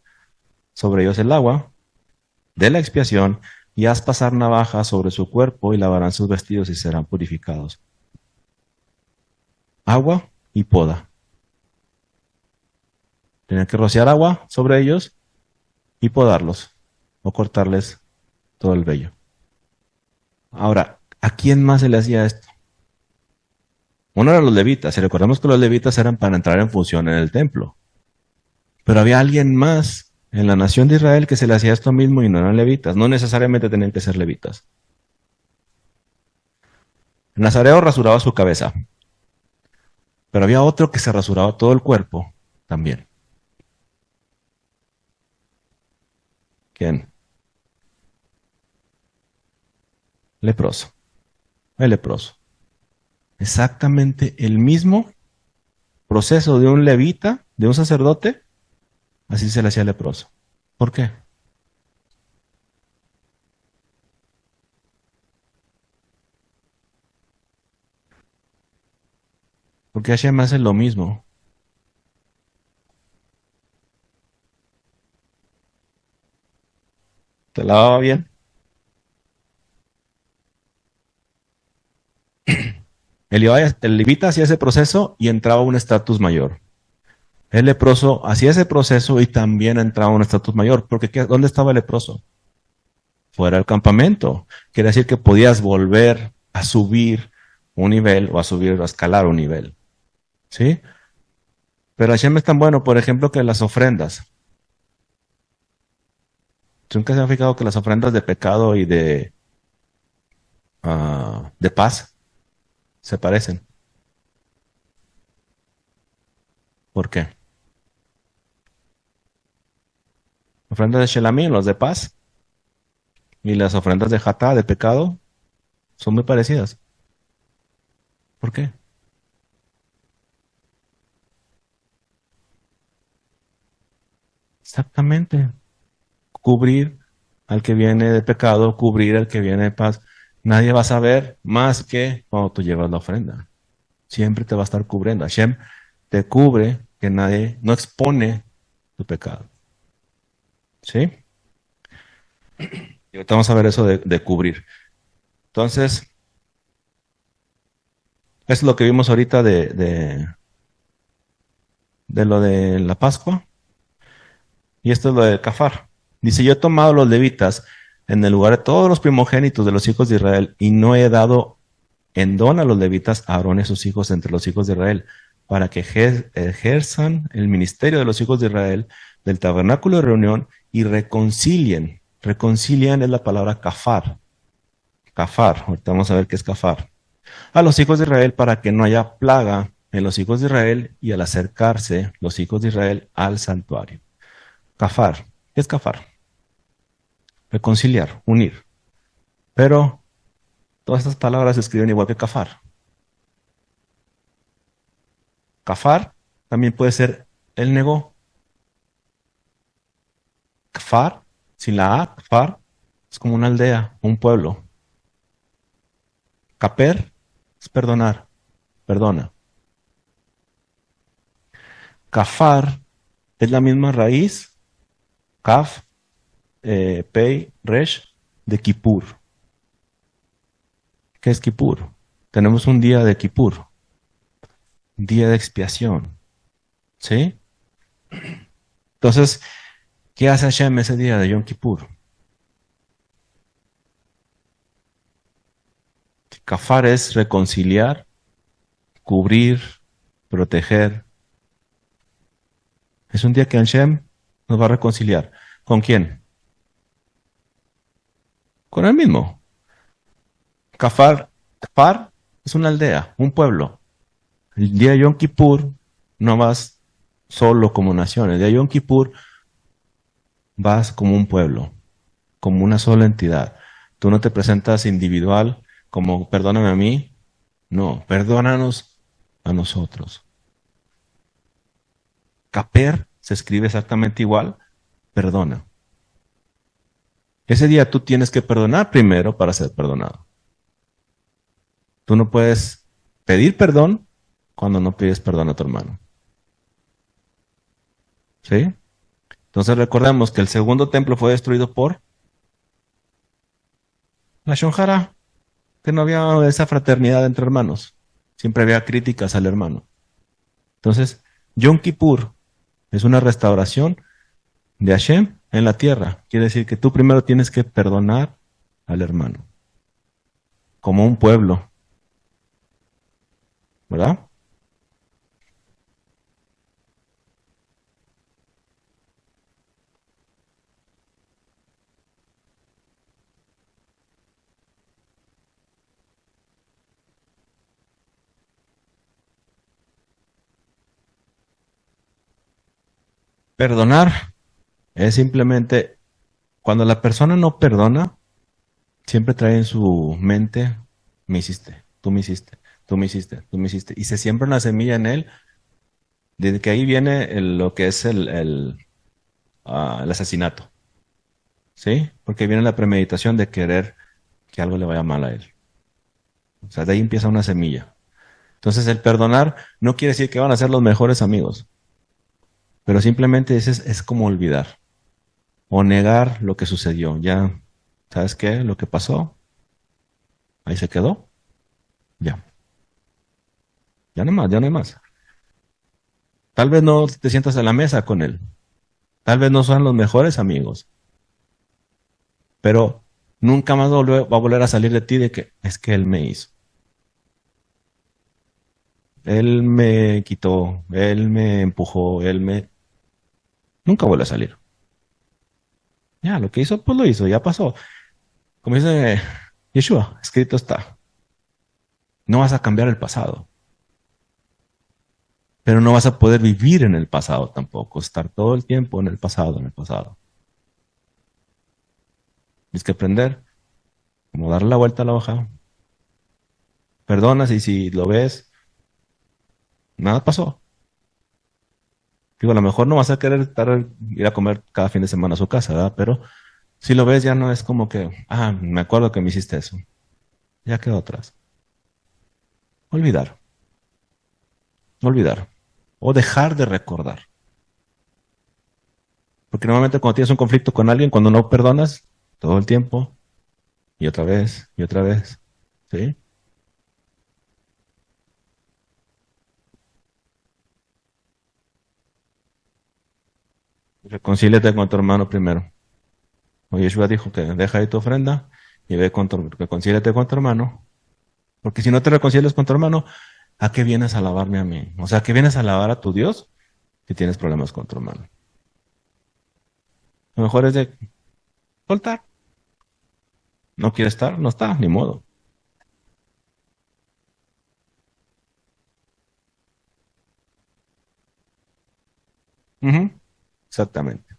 sobre ellos el agua de la expiación y haz pasar navaja sobre su cuerpo y lavarán sus vestidos y serán purificados. Agua y poda. Tenían que rociar agua sobre ellos y podarlos o cortarles todo el vello. Ahora, ¿a quién más se le hacía esto? Uno eran los levitas, y recordemos que los levitas eran para entrar en función en el templo. Pero había alguien más en la nación de Israel que se le hacía esto mismo y no eran levitas. No necesariamente tenían que ser levitas. El nazareo rasuraba su cabeza, pero había otro que se rasuraba todo el cuerpo también. ¿Quién? Leproso. El leproso. Exactamente el mismo proceso de un levita, de un sacerdote, así se le hacía al leproso. ¿Por qué? Porque Hashem hace lo mismo. ¿Te lavaba bien? El levita hacía ese proceso y entraba a un estatus mayor. El leproso hacía ese proceso y también entraba a un estatus mayor. Porque ¿dónde estaba el leproso? Fuera del campamento. Quiere decir que podías volver a subir un nivel o a subir, a escalar un nivel. ¿Sí? Pero Hashem es tan bueno, por ejemplo, que las ofrendas. ¿Nunca se han fijado que las ofrendas de pecado y de paz se parecen? ¿Por qué? Ofrendas de Shelamim, los de paz, y las ofrendas de Hatá, de pecado, son muy parecidas. ¿Por qué? Exactamente. Cubrir al que viene de pecado, cubrir al que viene de paz. Nadie va a saber más que cuando tú llevas la ofrenda. Siempre te va a estar cubriendo. Hashem te cubre que nadie no expone tu pecado. ¿Sí? Y ahorita vamos a ver eso de cubrir. Entonces, es lo que vimos ahorita de lo de la Pascua. Y esto es lo del Cafar. Dice, yo he tomado los levitas en el lugar de todos los primogénitos de los hijos de Israel y no he dado en don a los levitas a Aarón y sus hijos entre los hijos de Israel, para que ejerzan el ministerio de los hijos de Israel del tabernáculo de reunión y reconcilien. Reconcilien es la palabra kafar. Kafar, ahorita vamos a ver qué es kafar. A los hijos de Israel para que no haya plaga en los hijos de Israel y al acercarse los hijos de Israel al santuario. Kafar, ¿qué es kafar? Reconciliar, unir. Pero todas estas palabras se escriben igual que kafar. Kafar también puede ser él negó. Kfar, sin la A, Kfar, es como una aldea, un pueblo. Kaper es perdonar, perdona. Kafar es la misma raíz, Kaf, Pei, Resh, de Kippur. ¿Qué es Kippur? Tenemos un día de Kippur, día de expiación. ¿Sí? Entonces, ¿qué hace Hashem ese día de Yom Kippur? Kafar es reconciliar, cubrir, proteger. Es un día que Hashem nos va a reconciliar. ¿Con quién? Con él mismo. Kafar es una aldea, un pueblo. El día de Yom Kippur no vas solo como nación. El día de Yom Kippur vas como un pueblo, como una sola entidad. Tú no te presentas individual como perdóname a mí. No, perdónanos a nosotros. Caper se escribe exactamente igual, perdona. Ese día tú tienes que perdonar primero para ser perdonado. Tú no puedes pedir perdón cuando no pides perdón a tu hermano. ¿Sí? Entonces recordemos que el segundo templo fue destruido por la Shonjara, que no había esa fraternidad entre hermanos. Siempre había críticas al hermano. Entonces, Yom Kippur es una restauración de Hashem en la tierra. Quiere decir que tú primero tienes que perdonar al hermano, como un pueblo, ¿verdad? Perdonar es simplemente, cuando la persona no perdona, siempre trae en su mente, me hiciste, tú me hiciste, tú me hiciste, tú me hiciste. Y se siembra una semilla en él, desde que ahí viene lo que es el asesinato, ¿sí? Porque viene la premeditación de querer que algo le vaya mal a él. O sea, de ahí empieza una semilla. Entonces, el perdonar no quiere decir que van a ser los mejores amigos, pero simplemente es como olvidar o negar lo que sucedió. Ya, ¿sabes qué? Lo que pasó, ahí se quedó, ya, ya no más, ya no hay más. Tal vez no te sientas a la mesa con él, tal vez no sean los mejores amigos, pero nunca más va a volver a salir de ti de que es que él me hizo. Él me quitó, él me empujó, él me... Nunca vuelve a salir. Ya, lo que hizo, pues lo hizo, ya pasó. Como dice Yeshua, escrito está. No vas a cambiar el pasado, pero no vas a poder vivir en el pasado tampoco, estar todo el tiempo en el pasado, en el pasado. Tienes que aprender, como darle la vuelta a la hoja, perdonas y si lo ves, nada pasó. Digo, a lo mejor no vas a querer ir a comer cada fin de semana a su casa, ¿verdad? Pero si lo ves ya no es como que, me acuerdo que me hiciste eso. Ya quedó atrás. Olvidar, olvidar. O dejar de recordar. Porque normalmente cuando tienes un conflicto con alguien, cuando no perdonas, todo el tiempo, y otra vez, ¿sí? Reconcíliate con tu hermano primero. O Yeshua dijo que deja ahí tu ofrenda y reconcíliate con tu hermano. Porque si no te reconcilias con tu hermano, ¿a qué vienes a alabarme a mí? O sea, ¿a qué vienes a alabar a tu Dios si tienes problemas con tu hermano? Lo mejor es de soltar. No quiere estar, no está, ni modo. Ujú, exactamente.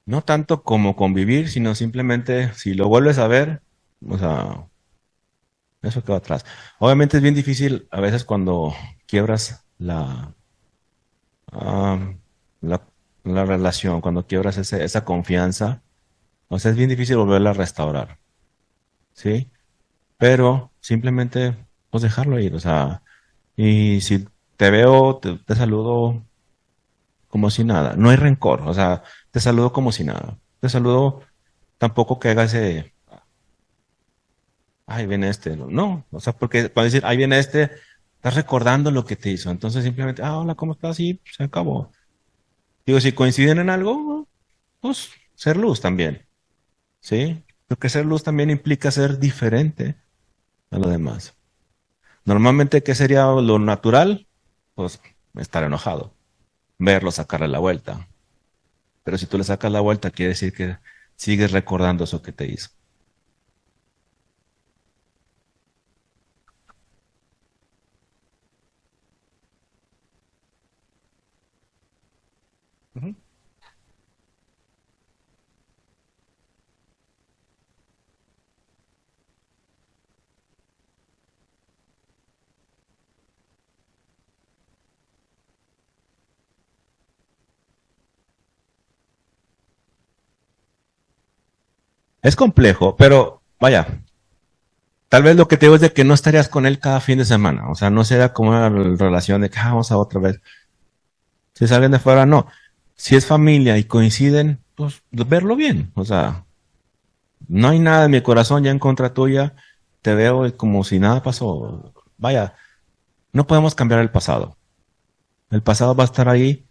No tanto como convivir, sino simplemente si lo vuelves a ver, o sea, eso quedó atrás. Obviamente es bien difícil a veces cuando quiebras ah, la, la relación, cuando quiebras esa confianza, o sea, es bien difícil volverla a restaurar, ¿sí? Pero simplemente, pues dejarlo ir, o sea, y si te veo, te saludo como si nada, no hay rencor, o sea, te saludo como si nada, te saludo tampoco que hagas ese, ay, viene este, no, no, o sea, porque cuando decir, ay, viene este, estás recordando lo que te hizo, entonces simplemente, hola, ¿cómo estás? Y se acabó. Digo, si coinciden en algo, pues ser luz también, ¿sí? Porque ser luz también implica ser diferente a lo demás. Normalmente, ¿qué sería lo natural? Pues estar enojado, verlo, sacarle la vuelta. Pero si tú le sacas la vuelta, quiere decir que sigues recordando eso que te hizo. Ujú. Es complejo, pero vaya, tal vez lo que te digo es de que no estarías con él cada fin de semana. O sea, no será como una relación de que vamos a otra vez. Si es alguien de fuera, no. Si es familia y coinciden, pues verlo bien. O sea, no hay nada en mi corazón ya en contra tuya. te veo como si nada pasó. Vaya, no podemos cambiar el pasado. El pasado va a estar ahí,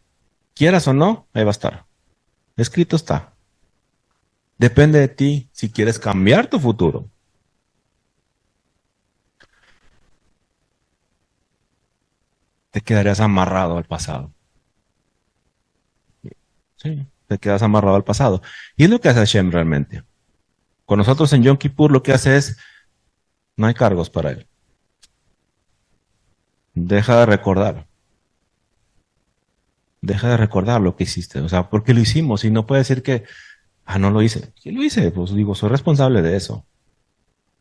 quieras o no, ahí va a estar. Escrito está. Depende de ti si quieres cambiar tu futuro. Te quedarías amarrado al pasado. Sí, te quedas amarrado al pasado. Y es lo que hace Hashem realmente. Con nosotros en Yom Kippur lo que hace es, no hay cargos para él. Deja de recordar. Deja de recordar lo que hiciste. O sea, ¿por qué lo hicimos? Y no puede decir que, no lo hice. Sí lo hice. Pues digo, soy responsable de eso.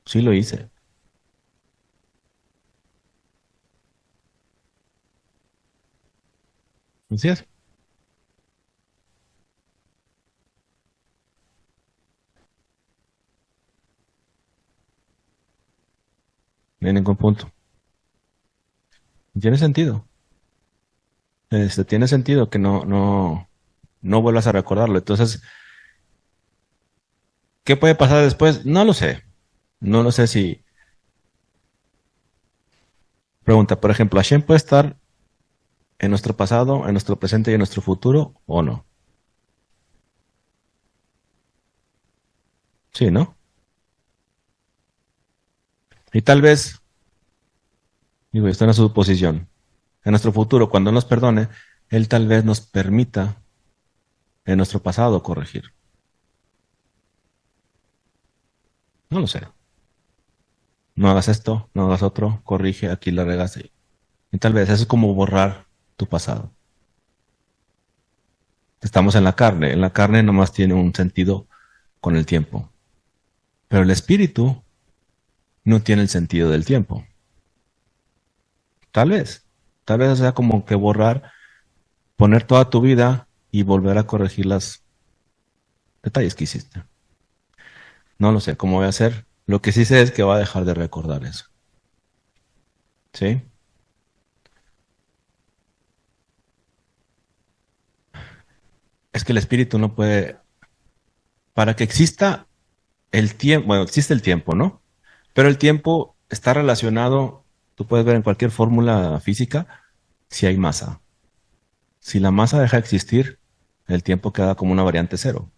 Sí lo hice. Así es. No hay ningún punto. Tiene sentido. Tiene sentido que no vuelvas a recordarlo. Entonces, ¿qué puede pasar después? No lo sé. No lo sé si. Pregunta, por ejemplo, ¿Hashem puede estar en nuestro pasado, en nuestro presente y en nuestro futuro o no? Sí, ¿no? Y tal vez, digo, está en una suposición. En nuestro futuro, cuando nos perdone, Él tal vez nos permita en nuestro pasado corregir. No lo sé. No hagas esto, no hagas otro, corrige, aquí la regaste. Y tal vez eso es como borrar tu pasado. Estamos en la carne. En la carne nomás tiene un sentido con el tiempo. Pero el espíritu no tiene el sentido del tiempo. Tal vez. Tal vez sea como que borrar, poner toda tu vida y volver a corregir los detalles que hiciste. No lo sé cómo voy a hacer. Lo que sí sé es que va a dejar de recordar eso. ¿Sí? Es que el espíritu no puede. Para que exista el tiempo, bueno, existe el tiempo, ¿no? Pero el tiempo está relacionado, tú puedes ver en cualquier fórmula física, si hay masa. Si la masa deja de existir, el tiempo queda como una variante cero.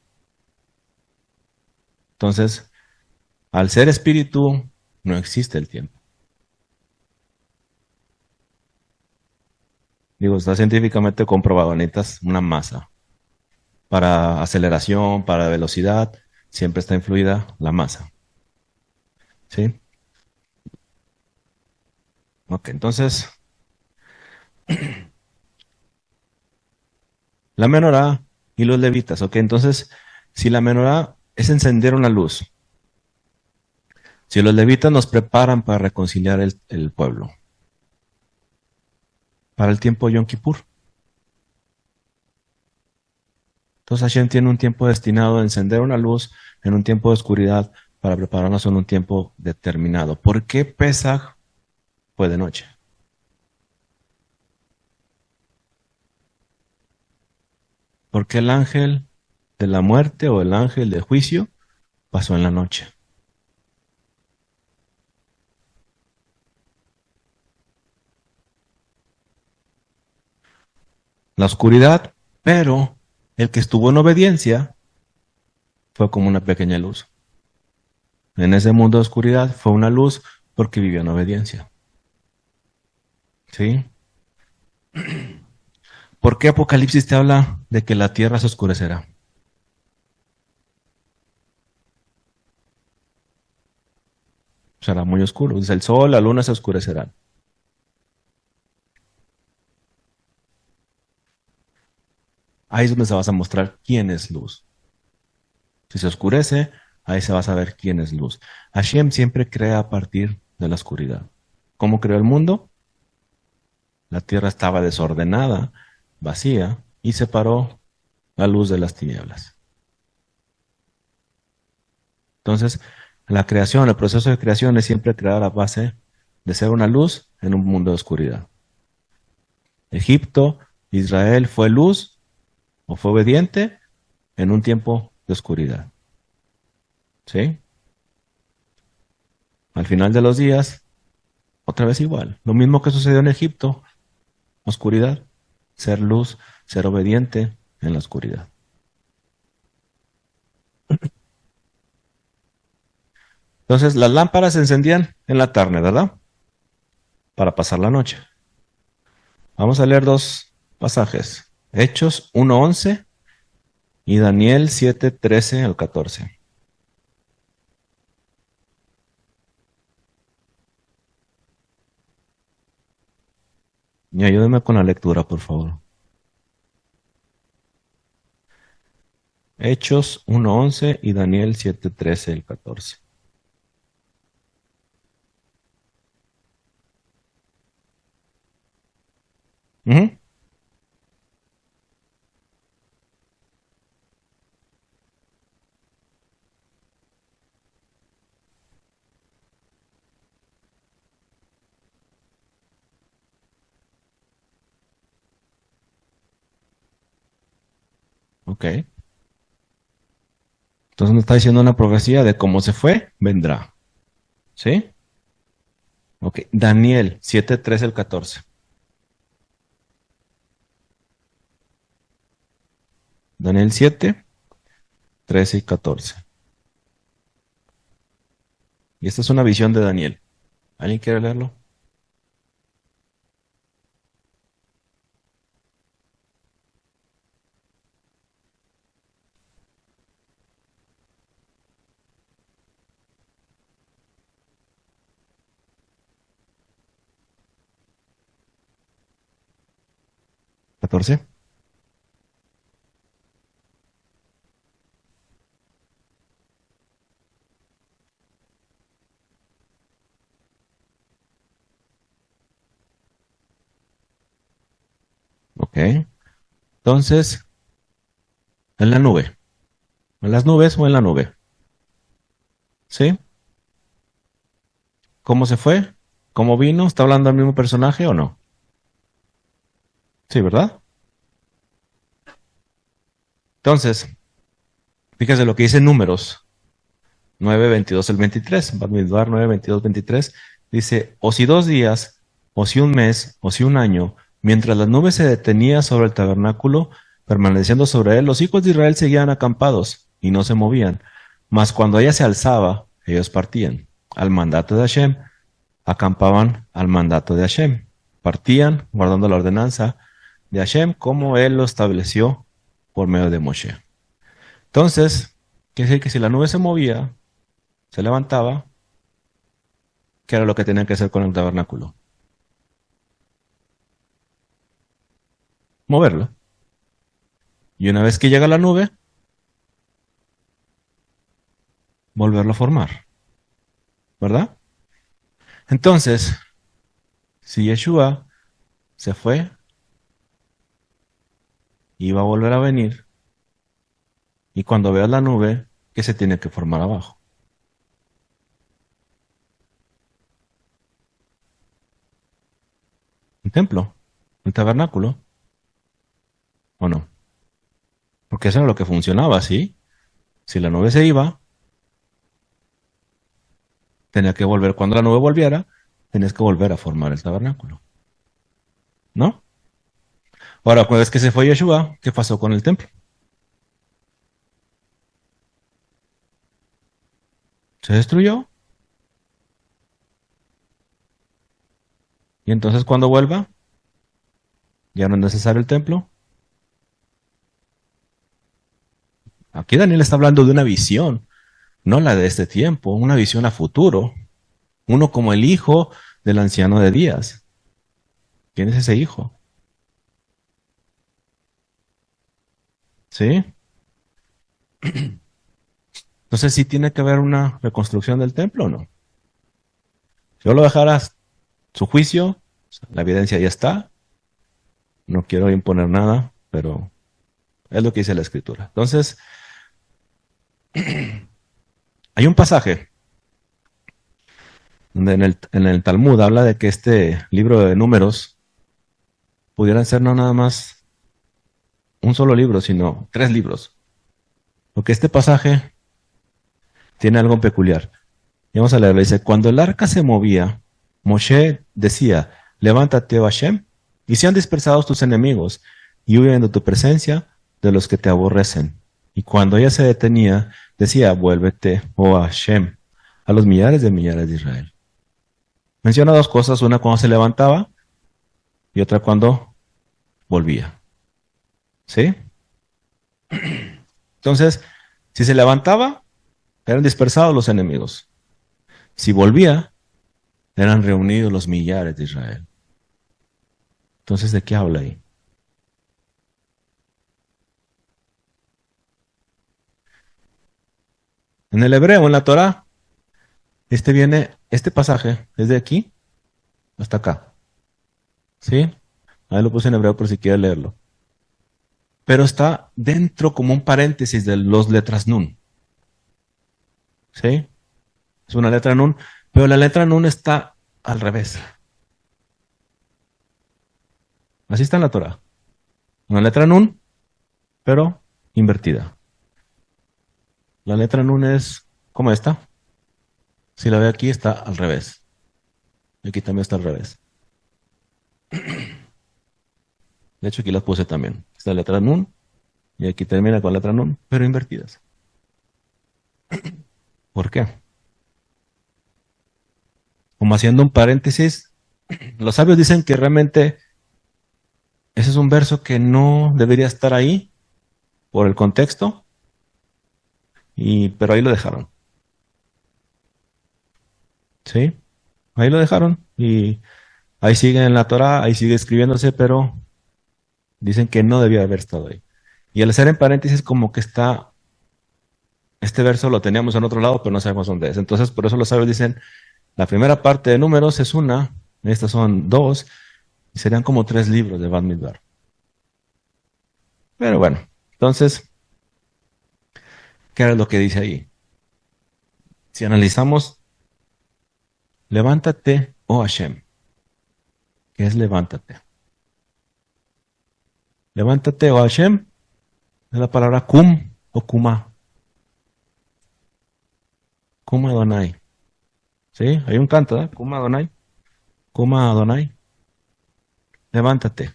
Entonces, al ser espíritu, no existe el tiempo. Digo, está científicamente comprobado, necesitas una masa. Para aceleración, para velocidad, siempre está influida la masa. ¿Sí? Ok, entonces, la menorá y los levitas. Ok, entonces, si la menorá es encender una luz, si los levitas nos preparan para reconciliar el pueblo, para el tiempo de Yom Kippur. Entonces Hashem tiene un tiempo destinado a encender una luz en un tiempo de oscuridad para prepararnos en un tiempo determinado. ¿Por qué Pesaj fue de noche? Porque el ángel de la muerte o el ángel de juicio pasó en la noche. La oscuridad, pero el que estuvo en obediencia fue como una pequeña luz. En ese mundo de oscuridad fue una luz porque vivió en obediencia. ¿Sí? ¿Por qué Apocalipsis te habla de que la tierra se oscurecerá? Será muy oscuro. Dice el sol, la luna se oscurecerán. Ahí es donde se vas a mostrar quién es luz. Si se oscurece, ahí se va a saber quién es luz. Hashem siempre crea a partir de la oscuridad. ¿Cómo creó el mundo? La tierra estaba desordenada, vacía, y separó la luz de las tinieblas. Entonces, la creación, el proceso de creación es siempre crear a base de ser una luz en un mundo de oscuridad. Egipto, Israel fue luz o fue obediente en un tiempo de oscuridad. ¿Sí? Al final de los días, otra vez igual. Lo mismo que sucedió en Egipto, oscuridad, ser luz, ser obediente en la oscuridad. Entonces, las lámparas se encendían en la tarde, ¿verdad? Para pasar la noche. Vamos a leer dos pasajes. Hechos 1:11 y Daniel 7:13 al 14. Y ayúdeme con la lectura, por favor. Hechos 1:11 y Daniel 7:13 al 14. Ujú. Ok. Entonces nos está diciendo una profecía de cómo se fue, vendrá. ¿Sí? Ok. Daniel 7:13 al 14. Daniel 7:13 y 14. Y esta es una visión de Daniel. ¿Alguien quiere leerlo? 14. Ok. Entonces, en la nube. ¿En las nubes o en la nube? ¿Sí? ¿Cómo se fue? ¿Cómo vino? ¿Está hablando del mismo personaje o no? Sí, ¿verdad? Entonces, fíjese lo que dice Números 9:22 al 23. Bamidbar 9:22, 23. Dice, o si 2 días, o si un mes, o si un año, mientras las nubes se detenía sobre el tabernáculo, permaneciendo sobre él, los hijos de Israel seguían acampados y no se movían. Mas cuando ella se alzaba, ellos partían. Al mandato de Hashem, acampaban al mandato de Hashem. Partían guardando la ordenanza de Hashem como él lo estableció por medio de Moshe. Entonces, quiere decir que si la nube se movía, se levantaba, ¿qué era lo que tenían que hacer con el tabernáculo? Moverlo. Y una vez que llega la nube, volverlo a formar. ¿Verdad? Entonces, si Yeshua se fue y va a volver a venir, y cuando veas la nube, ¿qué se tiene que formar abajo? Un templo, un tabernáculo, ¿o no? Porque eso era lo que funcionaba, ¿sí? Si la nube se iba, tenía que volver. Cuando la nube volviera, tenías que volver a formar el tabernáculo. ¿No? Ahora, una vez que se fue Yeshua, ¿qué pasó con el templo? Se destruyó. Y entonces cuando vuelva, ya no es necesario el templo. Aquí Daniel está hablando de una visión, no la de este tiempo, una visión a futuro. Uno como el hijo del anciano de Días. ¿Quién es ese hijo? ¿Sí? Entonces sí tiene que haber una reconstrucción del templo o no. Si yo lo dejara su juicio, la evidencia ya está. No quiero imponer nada, pero es lo que dice la escritura. Entonces, hay un pasaje donde en el Talmud habla de que este libro de números pudieran ser no nada más un solo libro, sino 3 libros. Porque este pasaje tiene algo peculiar. Y vamos a leerlo. Dice, cuando el arca se movía, Moshe decía, levántate, oh Hashem, y sean dispersados tus enemigos, y huyen de tu presencia de los que te aborrecen. Y cuando ella se detenía, decía, vuélvete, oh Hashem, a los millares de Israel. Menciona dos cosas, una cuando se levantaba y otra cuando volvía. ¿Sí? Entonces, si se levantaba, eran dispersados los enemigos. Si volvía, eran reunidos los millares de Israel. Entonces, ¿de qué habla ahí? En el hebreo, en la Torá, este pasaje es de aquí hasta acá. ¿Sí? Ahí lo puse en hebreo por si quiere leerlo. Pero está dentro como un paréntesis de las letras Nun. ¿Sí? Es una letra Nun, pero la letra Nun está al revés. Así está en la Torah. Una letra Nun, pero invertida. La letra Nun es como esta. Si la ve aquí, está al revés. Y aquí también está al revés. De hecho, aquí las puse también. Esta letra Nun, y aquí termina con la letra Nun, pero invertidas. ¿Por qué? Como haciendo un paréntesis, los sabios dicen que realmente ese es un verso que no debería estar ahí por el contexto, pero ahí lo dejaron. ¿Sí? Ahí lo dejaron y ahí sigue en la Torah, ahí sigue escribiéndose, pero dicen que no debía haber estado ahí. Y al hacer en paréntesis como que está, este verso lo teníamos en otro lado, pero no sabemos dónde es. Entonces, por eso los sabios dicen, la primera parte de Números es una, estas son dos, y serían como 3 libros de Bamidbar. Pero bueno, entonces, ¿qué era lo que dice ahí? Si analizamos, levántate, oh Hashem. ¿Qué es levántate? Levántate, oh Hashem, es la palabra kum o kuma. Kuma Adonai. ¿Sí? Hay un canto, ¿eh? Kuma Adonai. Kuma Adonai. Levántate.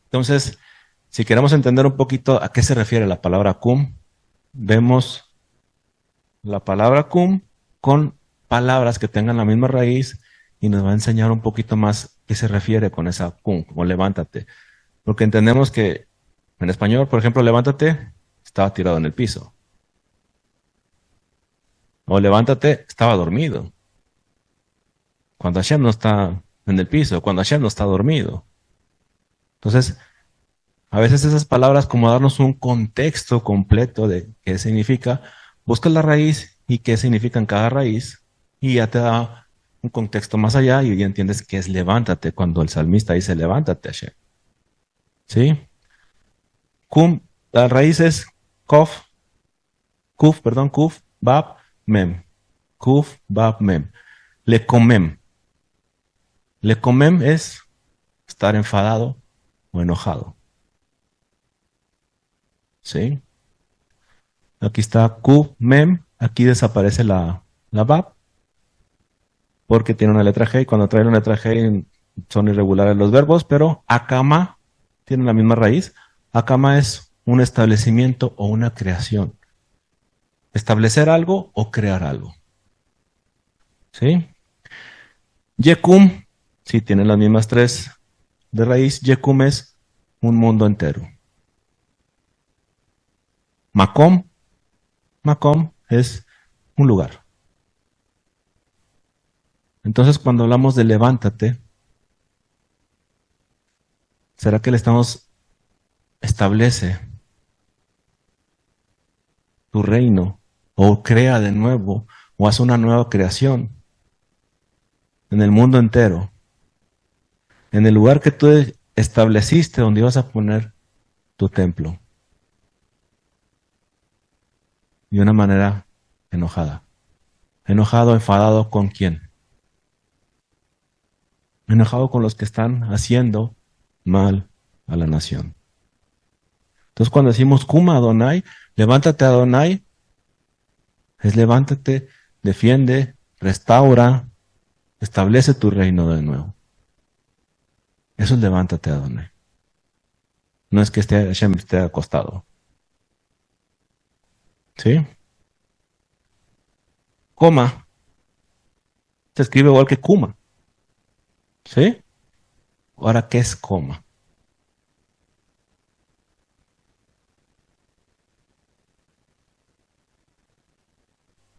Entonces, si queremos entender un poquito a qué se refiere la palabra kum, vemos la palabra kum con palabras que tengan la misma raíz y nos va a enseñar un poquito más qué se refiere con esa kum, como levántate. Porque entendemos que en español, por ejemplo, levántate, estaba tirado en el piso. O levántate, estaba dormido. Cuando Hashem no está en el piso, cuando Hashem no está dormido. Entonces, a veces esas palabras, como darnos un contexto completo de qué significa, buscas la raíz y qué significa en cada raíz, y ya te da un contexto más allá y ya entiendes qué es levántate cuando el salmista dice levántate, Hashem. ¿Sí? Kum, la raíz es kuf, bab, mem. Kuf, bab, mem. Lecomem. Lecomem es estar enfadado o enojado. ¿Sí? Aquí está Q, mem, aquí desaparece la bab, porque tiene una letra G, y cuando trae una letra G son irregulares los verbos, pero akama tiene la misma raíz. Akama es un establecimiento o una creación. Establecer algo o crear algo. ¿Sí? Yekum, sí, tiene las mismas 3 de raíz. Yekum es un mundo entero. Makom es un lugar. Entonces, cuando hablamos de levántate, ¿será que le estamos establece tu reino o crea de nuevo o hace una nueva creación en el mundo entero? En el lugar que tú estableciste donde ibas a poner tu templo. De una manera enojada. Enojado, enfadado ¿con quién? Enojado con los que están haciendo mal a la nación. Entonces cuando decimos Kuma Adonai, levántate Adonai, Es levántate, defiende, restaura, establece tu reino de nuevo. Eso es levántate, Adonai. No es que Hashem esté acostado. ¿Sí? Coma se escribe igual que Kuma. ¿Sí? Ahora, ¿qué es coma?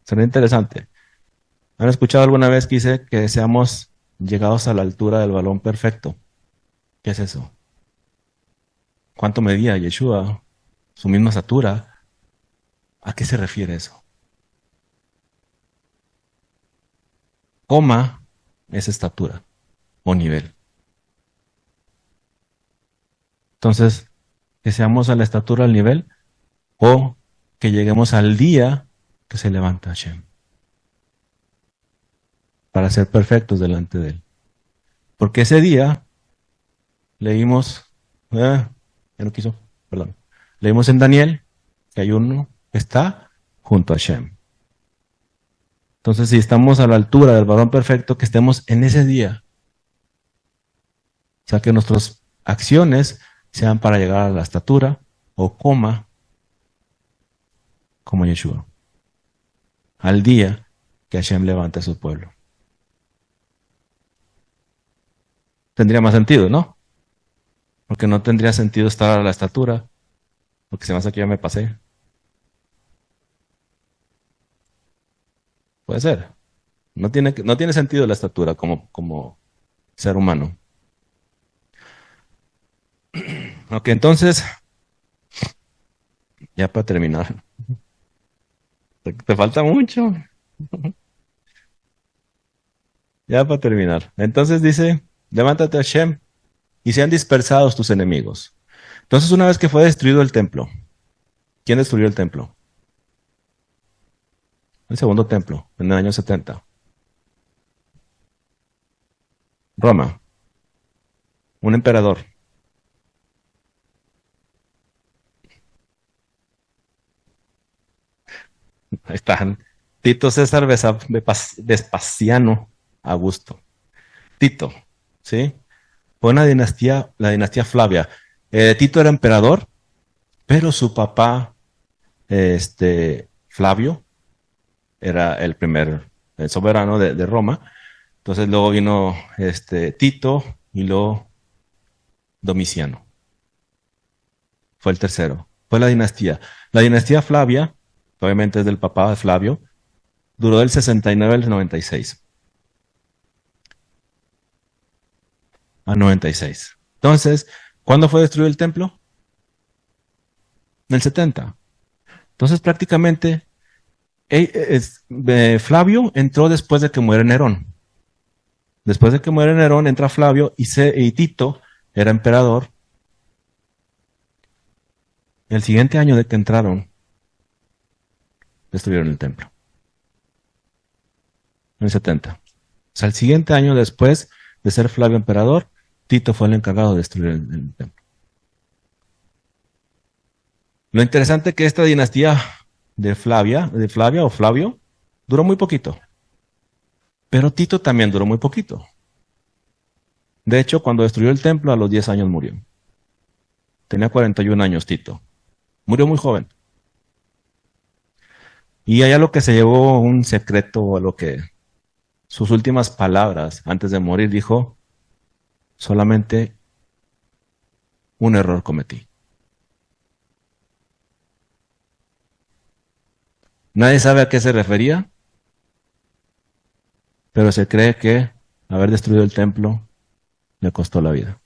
Será interesante. ¿Han escuchado alguna vez que dice que seamos llegados a la altura del balón perfecto? ¿Qué es eso? ¿Cuánto medía Yeshua? ¿Su misma estatura? ¿A qué se refiere eso? Coma es estatura o nivel. Entonces, que seamos a la estatura, al nivel, o que lleguemos al día que se levanta Hashem, para ser perfectos delante de Él. Porque ese día leímos, ya no quiso, perdón, leímos en Daniel que hay uno que está junto a Hashem. Entonces, si estamos a la altura del varón perfecto, que estemos en ese día. O sea, que nuestras acciones sean para llegar a la estatura o coma como Yeshua, al día que Hashem levante a su pueblo. Tendría más sentido, ¿no? Porque no tendría sentido estar a la estatura, porque se me hace que ya me pasé. Puede ser. No tiene sentido la estatura como ser humano. Ok, entonces, ya para terminar, te falta mucho. Ya para terminar. Entonces dice, levántate Hashem y sean dispersados tus enemigos. Entonces, una vez que fue destruido el templo, ¿quién destruyó el templo? El segundo templo, en el año 70. Roma, un emperador. Ahí están. Tito César Vespasiano Augusto. Tito, ¿sí? Fue una dinastía, la dinastía Flavia. Tito era emperador, pero su papá, Flavio, era el primer soberano de Roma. Entonces luego vino Tito y luego Domiciano. Fue el tercero. Fue la dinastía. La dinastía Flavia, obviamente es del papá de Flavio, duró del 69 al 96. A 96. Entonces, ¿cuándo fue destruido el templo? En el 70. Entonces, prácticamente, Flavio entró después de que muere Nerón. Después de que muere Nerón, entra Flavio y Tito era emperador. El siguiente año de que entraron, destruyeron el templo. En el 70. O sea, el siguiente año después de ser Flavio emperador, Tito fue el encargado de destruir el templo. Lo interesante es que esta dinastía de Flavia o Flavio, duró muy poquito. Pero Tito también duró muy poquito. De hecho, cuando destruyó el templo, a los 10 años murió. Tenía 41 años Tito. Murió muy joven. Y allá lo que se llevó un secreto, a lo que sus últimas palabras antes de morir dijo, solamente un error cometí. Nadie sabe a qué se refería, pero se cree que haber destruido el templo le costó la vida.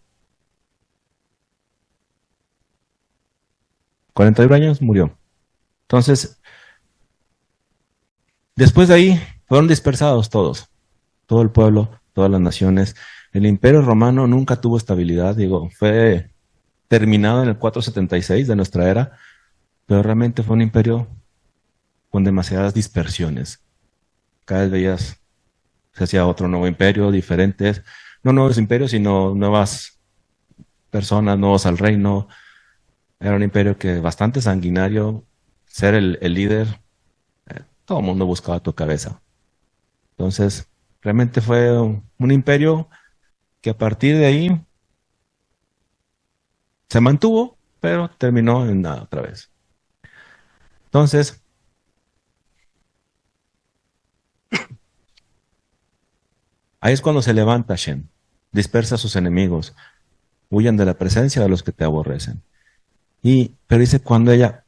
41 años murió. Entonces, después de ahí fueron dispersados todos, todo el pueblo, todas las naciones. El imperio romano nunca tuvo estabilidad, digo, fue terminado en el 476 de nuestra era, pero realmente fue un imperio con demasiadas dispersiones. Cada vez veías, se hacía otro nuevo imperio, diferentes, no nuevos imperios, sino nuevas personas, nuevos al reino. Era un imperio que bastante sanguinario, ser el líder, Todo el mundo buscaba tu cabeza. Entonces, realmente fue un imperio que a partir de ahí se mantuvo, pero terminó en nada otra vez. Entonces, ahí es cuando se levanta Hashem, dispersa a sus enemigos, huyan de la presencia de los que te aborrecen. Pero dice, cuando ella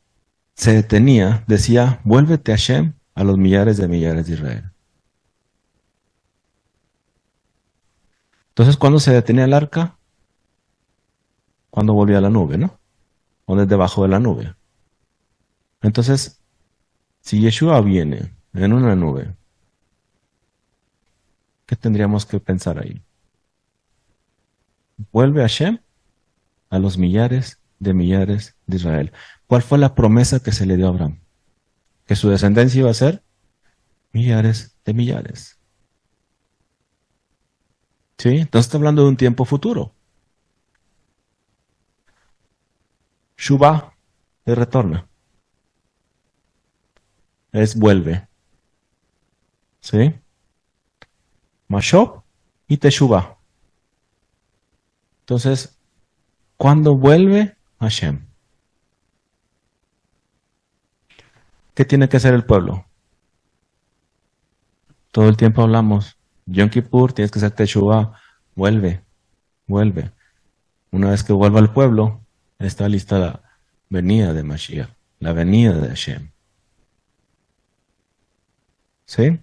se detenía, decía, vuélvete Hashem a los millares de Israel. Entonces, ¿cuándo se detenía el arca? Cuando volvía a la nube, ¿no? Donde es debajo de la nube. Entonces, si Yeshua viene en una nube, ¿qué tendríamos que pensar ahí? Vuelve Hashem a los millares de Israel. ¿Cuál fue la promesa que se le dio a Abraham? Que su descendencia iba a ser millares de millares. ¿Sí? Entonces está hablando de un tiempo futuro. Shubá es retorna, es vuelve. ¿Sí? Mashob y Teshuvah. Entonces, ¿cuándo vuelve Hashem? ¿Qué tiene que hacer el pueblo? Todo el tiempo hablamos, Yom Kippur, tienes que hacer Teshuvah, vuelve, vuelve. Una vez que vuelva al pueblo, está lista la venida de Mashiach, la venida de Hashem. ¿Sí?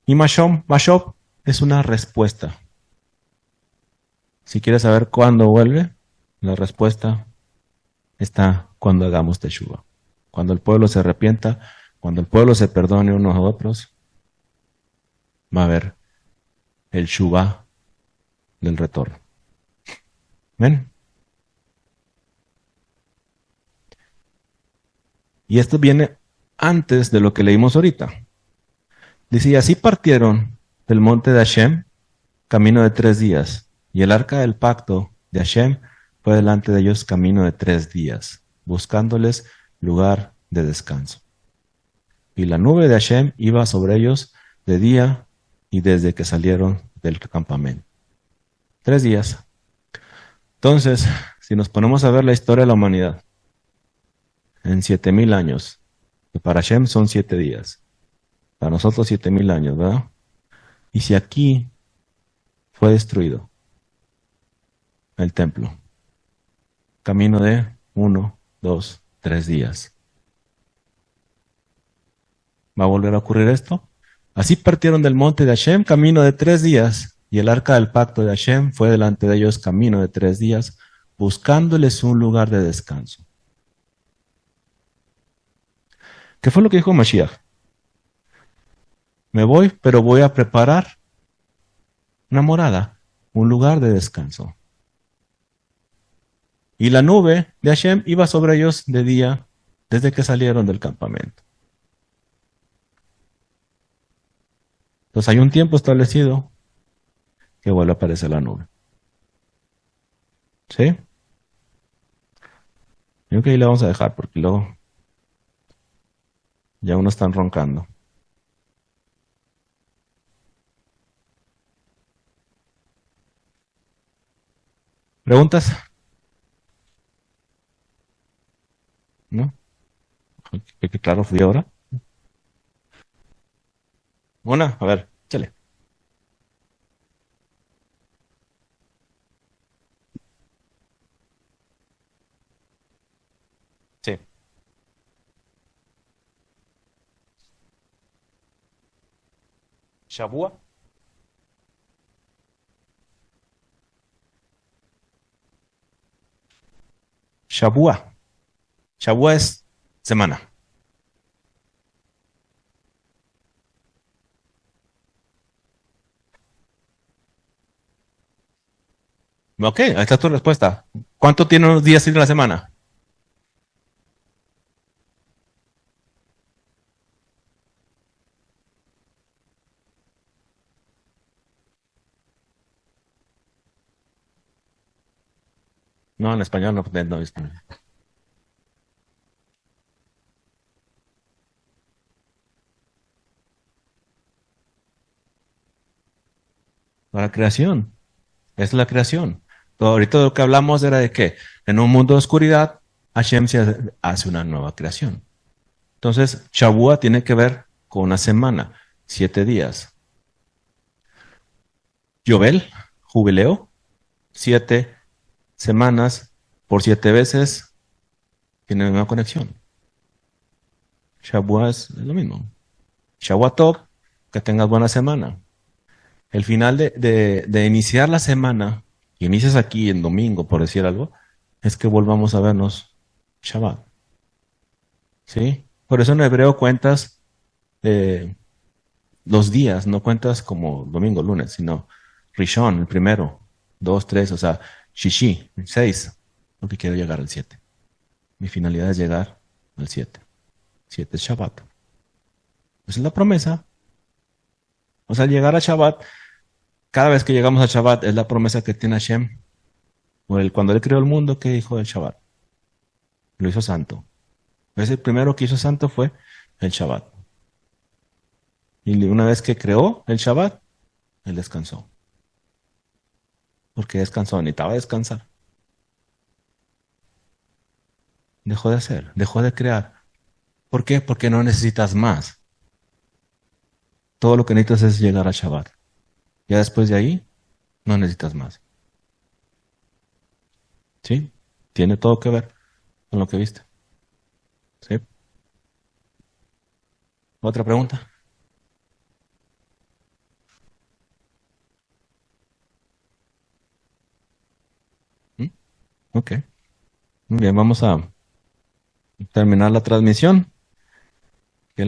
Y Mashob es una respuesta. Si quieres saber cuándo vuelve, la respuesta está cuando hagamos Teshuvah. Cuando el pueblo se arrepienta, cuando el pueblo se perdone unos a otros, va a haber el Shuvah del retorno. ¿Ven? Y esto viene antes de lo que leímos ahorita. Dice, y así partieron del monte de Hashem, camino de 3 días, y el arca del pacto de Hashem fue delante de ellos camino de 3 días, buscándoles lugar de descanso. Y la nube de Hashem iba sobre ellos de día y desde que salieron del campamento. 3 días. Entonces, si nos ponemos a ver la historia de la humanidad, en 7000 años, que para Hashem son 7 días, para nosotros 7000 años, ¿verdad? Y si aquí fue destruido el templo, camino de 1, 2, 3 días, ¿va a volver a ocurrir esto? Así partieron del monte de Hashem, camino de 3 días, y el arca del pacto de Hashem fue delante de ellos camino de 3 días, buscándoles un lugar de descanso. ¿Qué fue lo que dijo Mashiach? Me voy, pero voy a preparar una morada, un lugar de descanso. Y la nube de Hashem iba sobre ellos de día desde que salieron del campamento. Entonces hay un tiempo establecido que vuelve a aparecer la nube. ¿Sí? Yo creo que ahí le vamos a dejar porque luego ya uno están roncando. ¿Preguntas? ¿No? Que claro fui ahora. Una, a ver, échale. Sí. Shabua. Shabua. Shabua es semana. Ok, ahí está tu respuesta. ¿Cuánto tiene los días en la semana? No, en español no, no disponible. para creación. Es la creación. Todo, ahorita lo que hablamos era de que en un mundo de oscuridad, Hashem se hace una nueva creación. Entonces, Shavua tiene que ver con una semana, 7 días. Yobel, jubileo, 7 semanas por 7 veces, tienen una conexión. Shavua es lo mismo. Shavua Tov, que tengas buena semana. El final de iniciar la semana, que inicias aquí en domingo, por decir algo, es que volvamos a vernos Shabbat. ¿Sí? Por eso en hebreo cuentas eh, los días, no cuentas como domingo, lunes, sino Rishon, el primero, dos, tres, o sea, Shishi, 6, porque quiero llegar al 7. Mi finalidad es llegar al 7. 7 es Shabbat. Esa es la promesa. O sea, llegar a Shabbat, cada vez que llegamos a Shabbat, es la promesa que tiene Hashem. Cuando Él creó el mundo, ¿qué dijo del Shabbat? Lo hizo santo. Entonces, el primero que hizo santo fue el Shabbat. Y una vez que creó el Shabbat, Él descansó. Porque descansó, necesitaba descansar. Dejó de hacer, dejó de crear. ¿Por qué? Porque no necesitas más. Todo lo que necesitas es llegar a Shabbat. Ya después de ahí, no necesitas más. ¿Sí? Tiene todo que ver con lo que viste. ¿Sí? ¿Otra pregunta? ¿Mm? Ok. Muy bien, vamos a terminar la transmisión.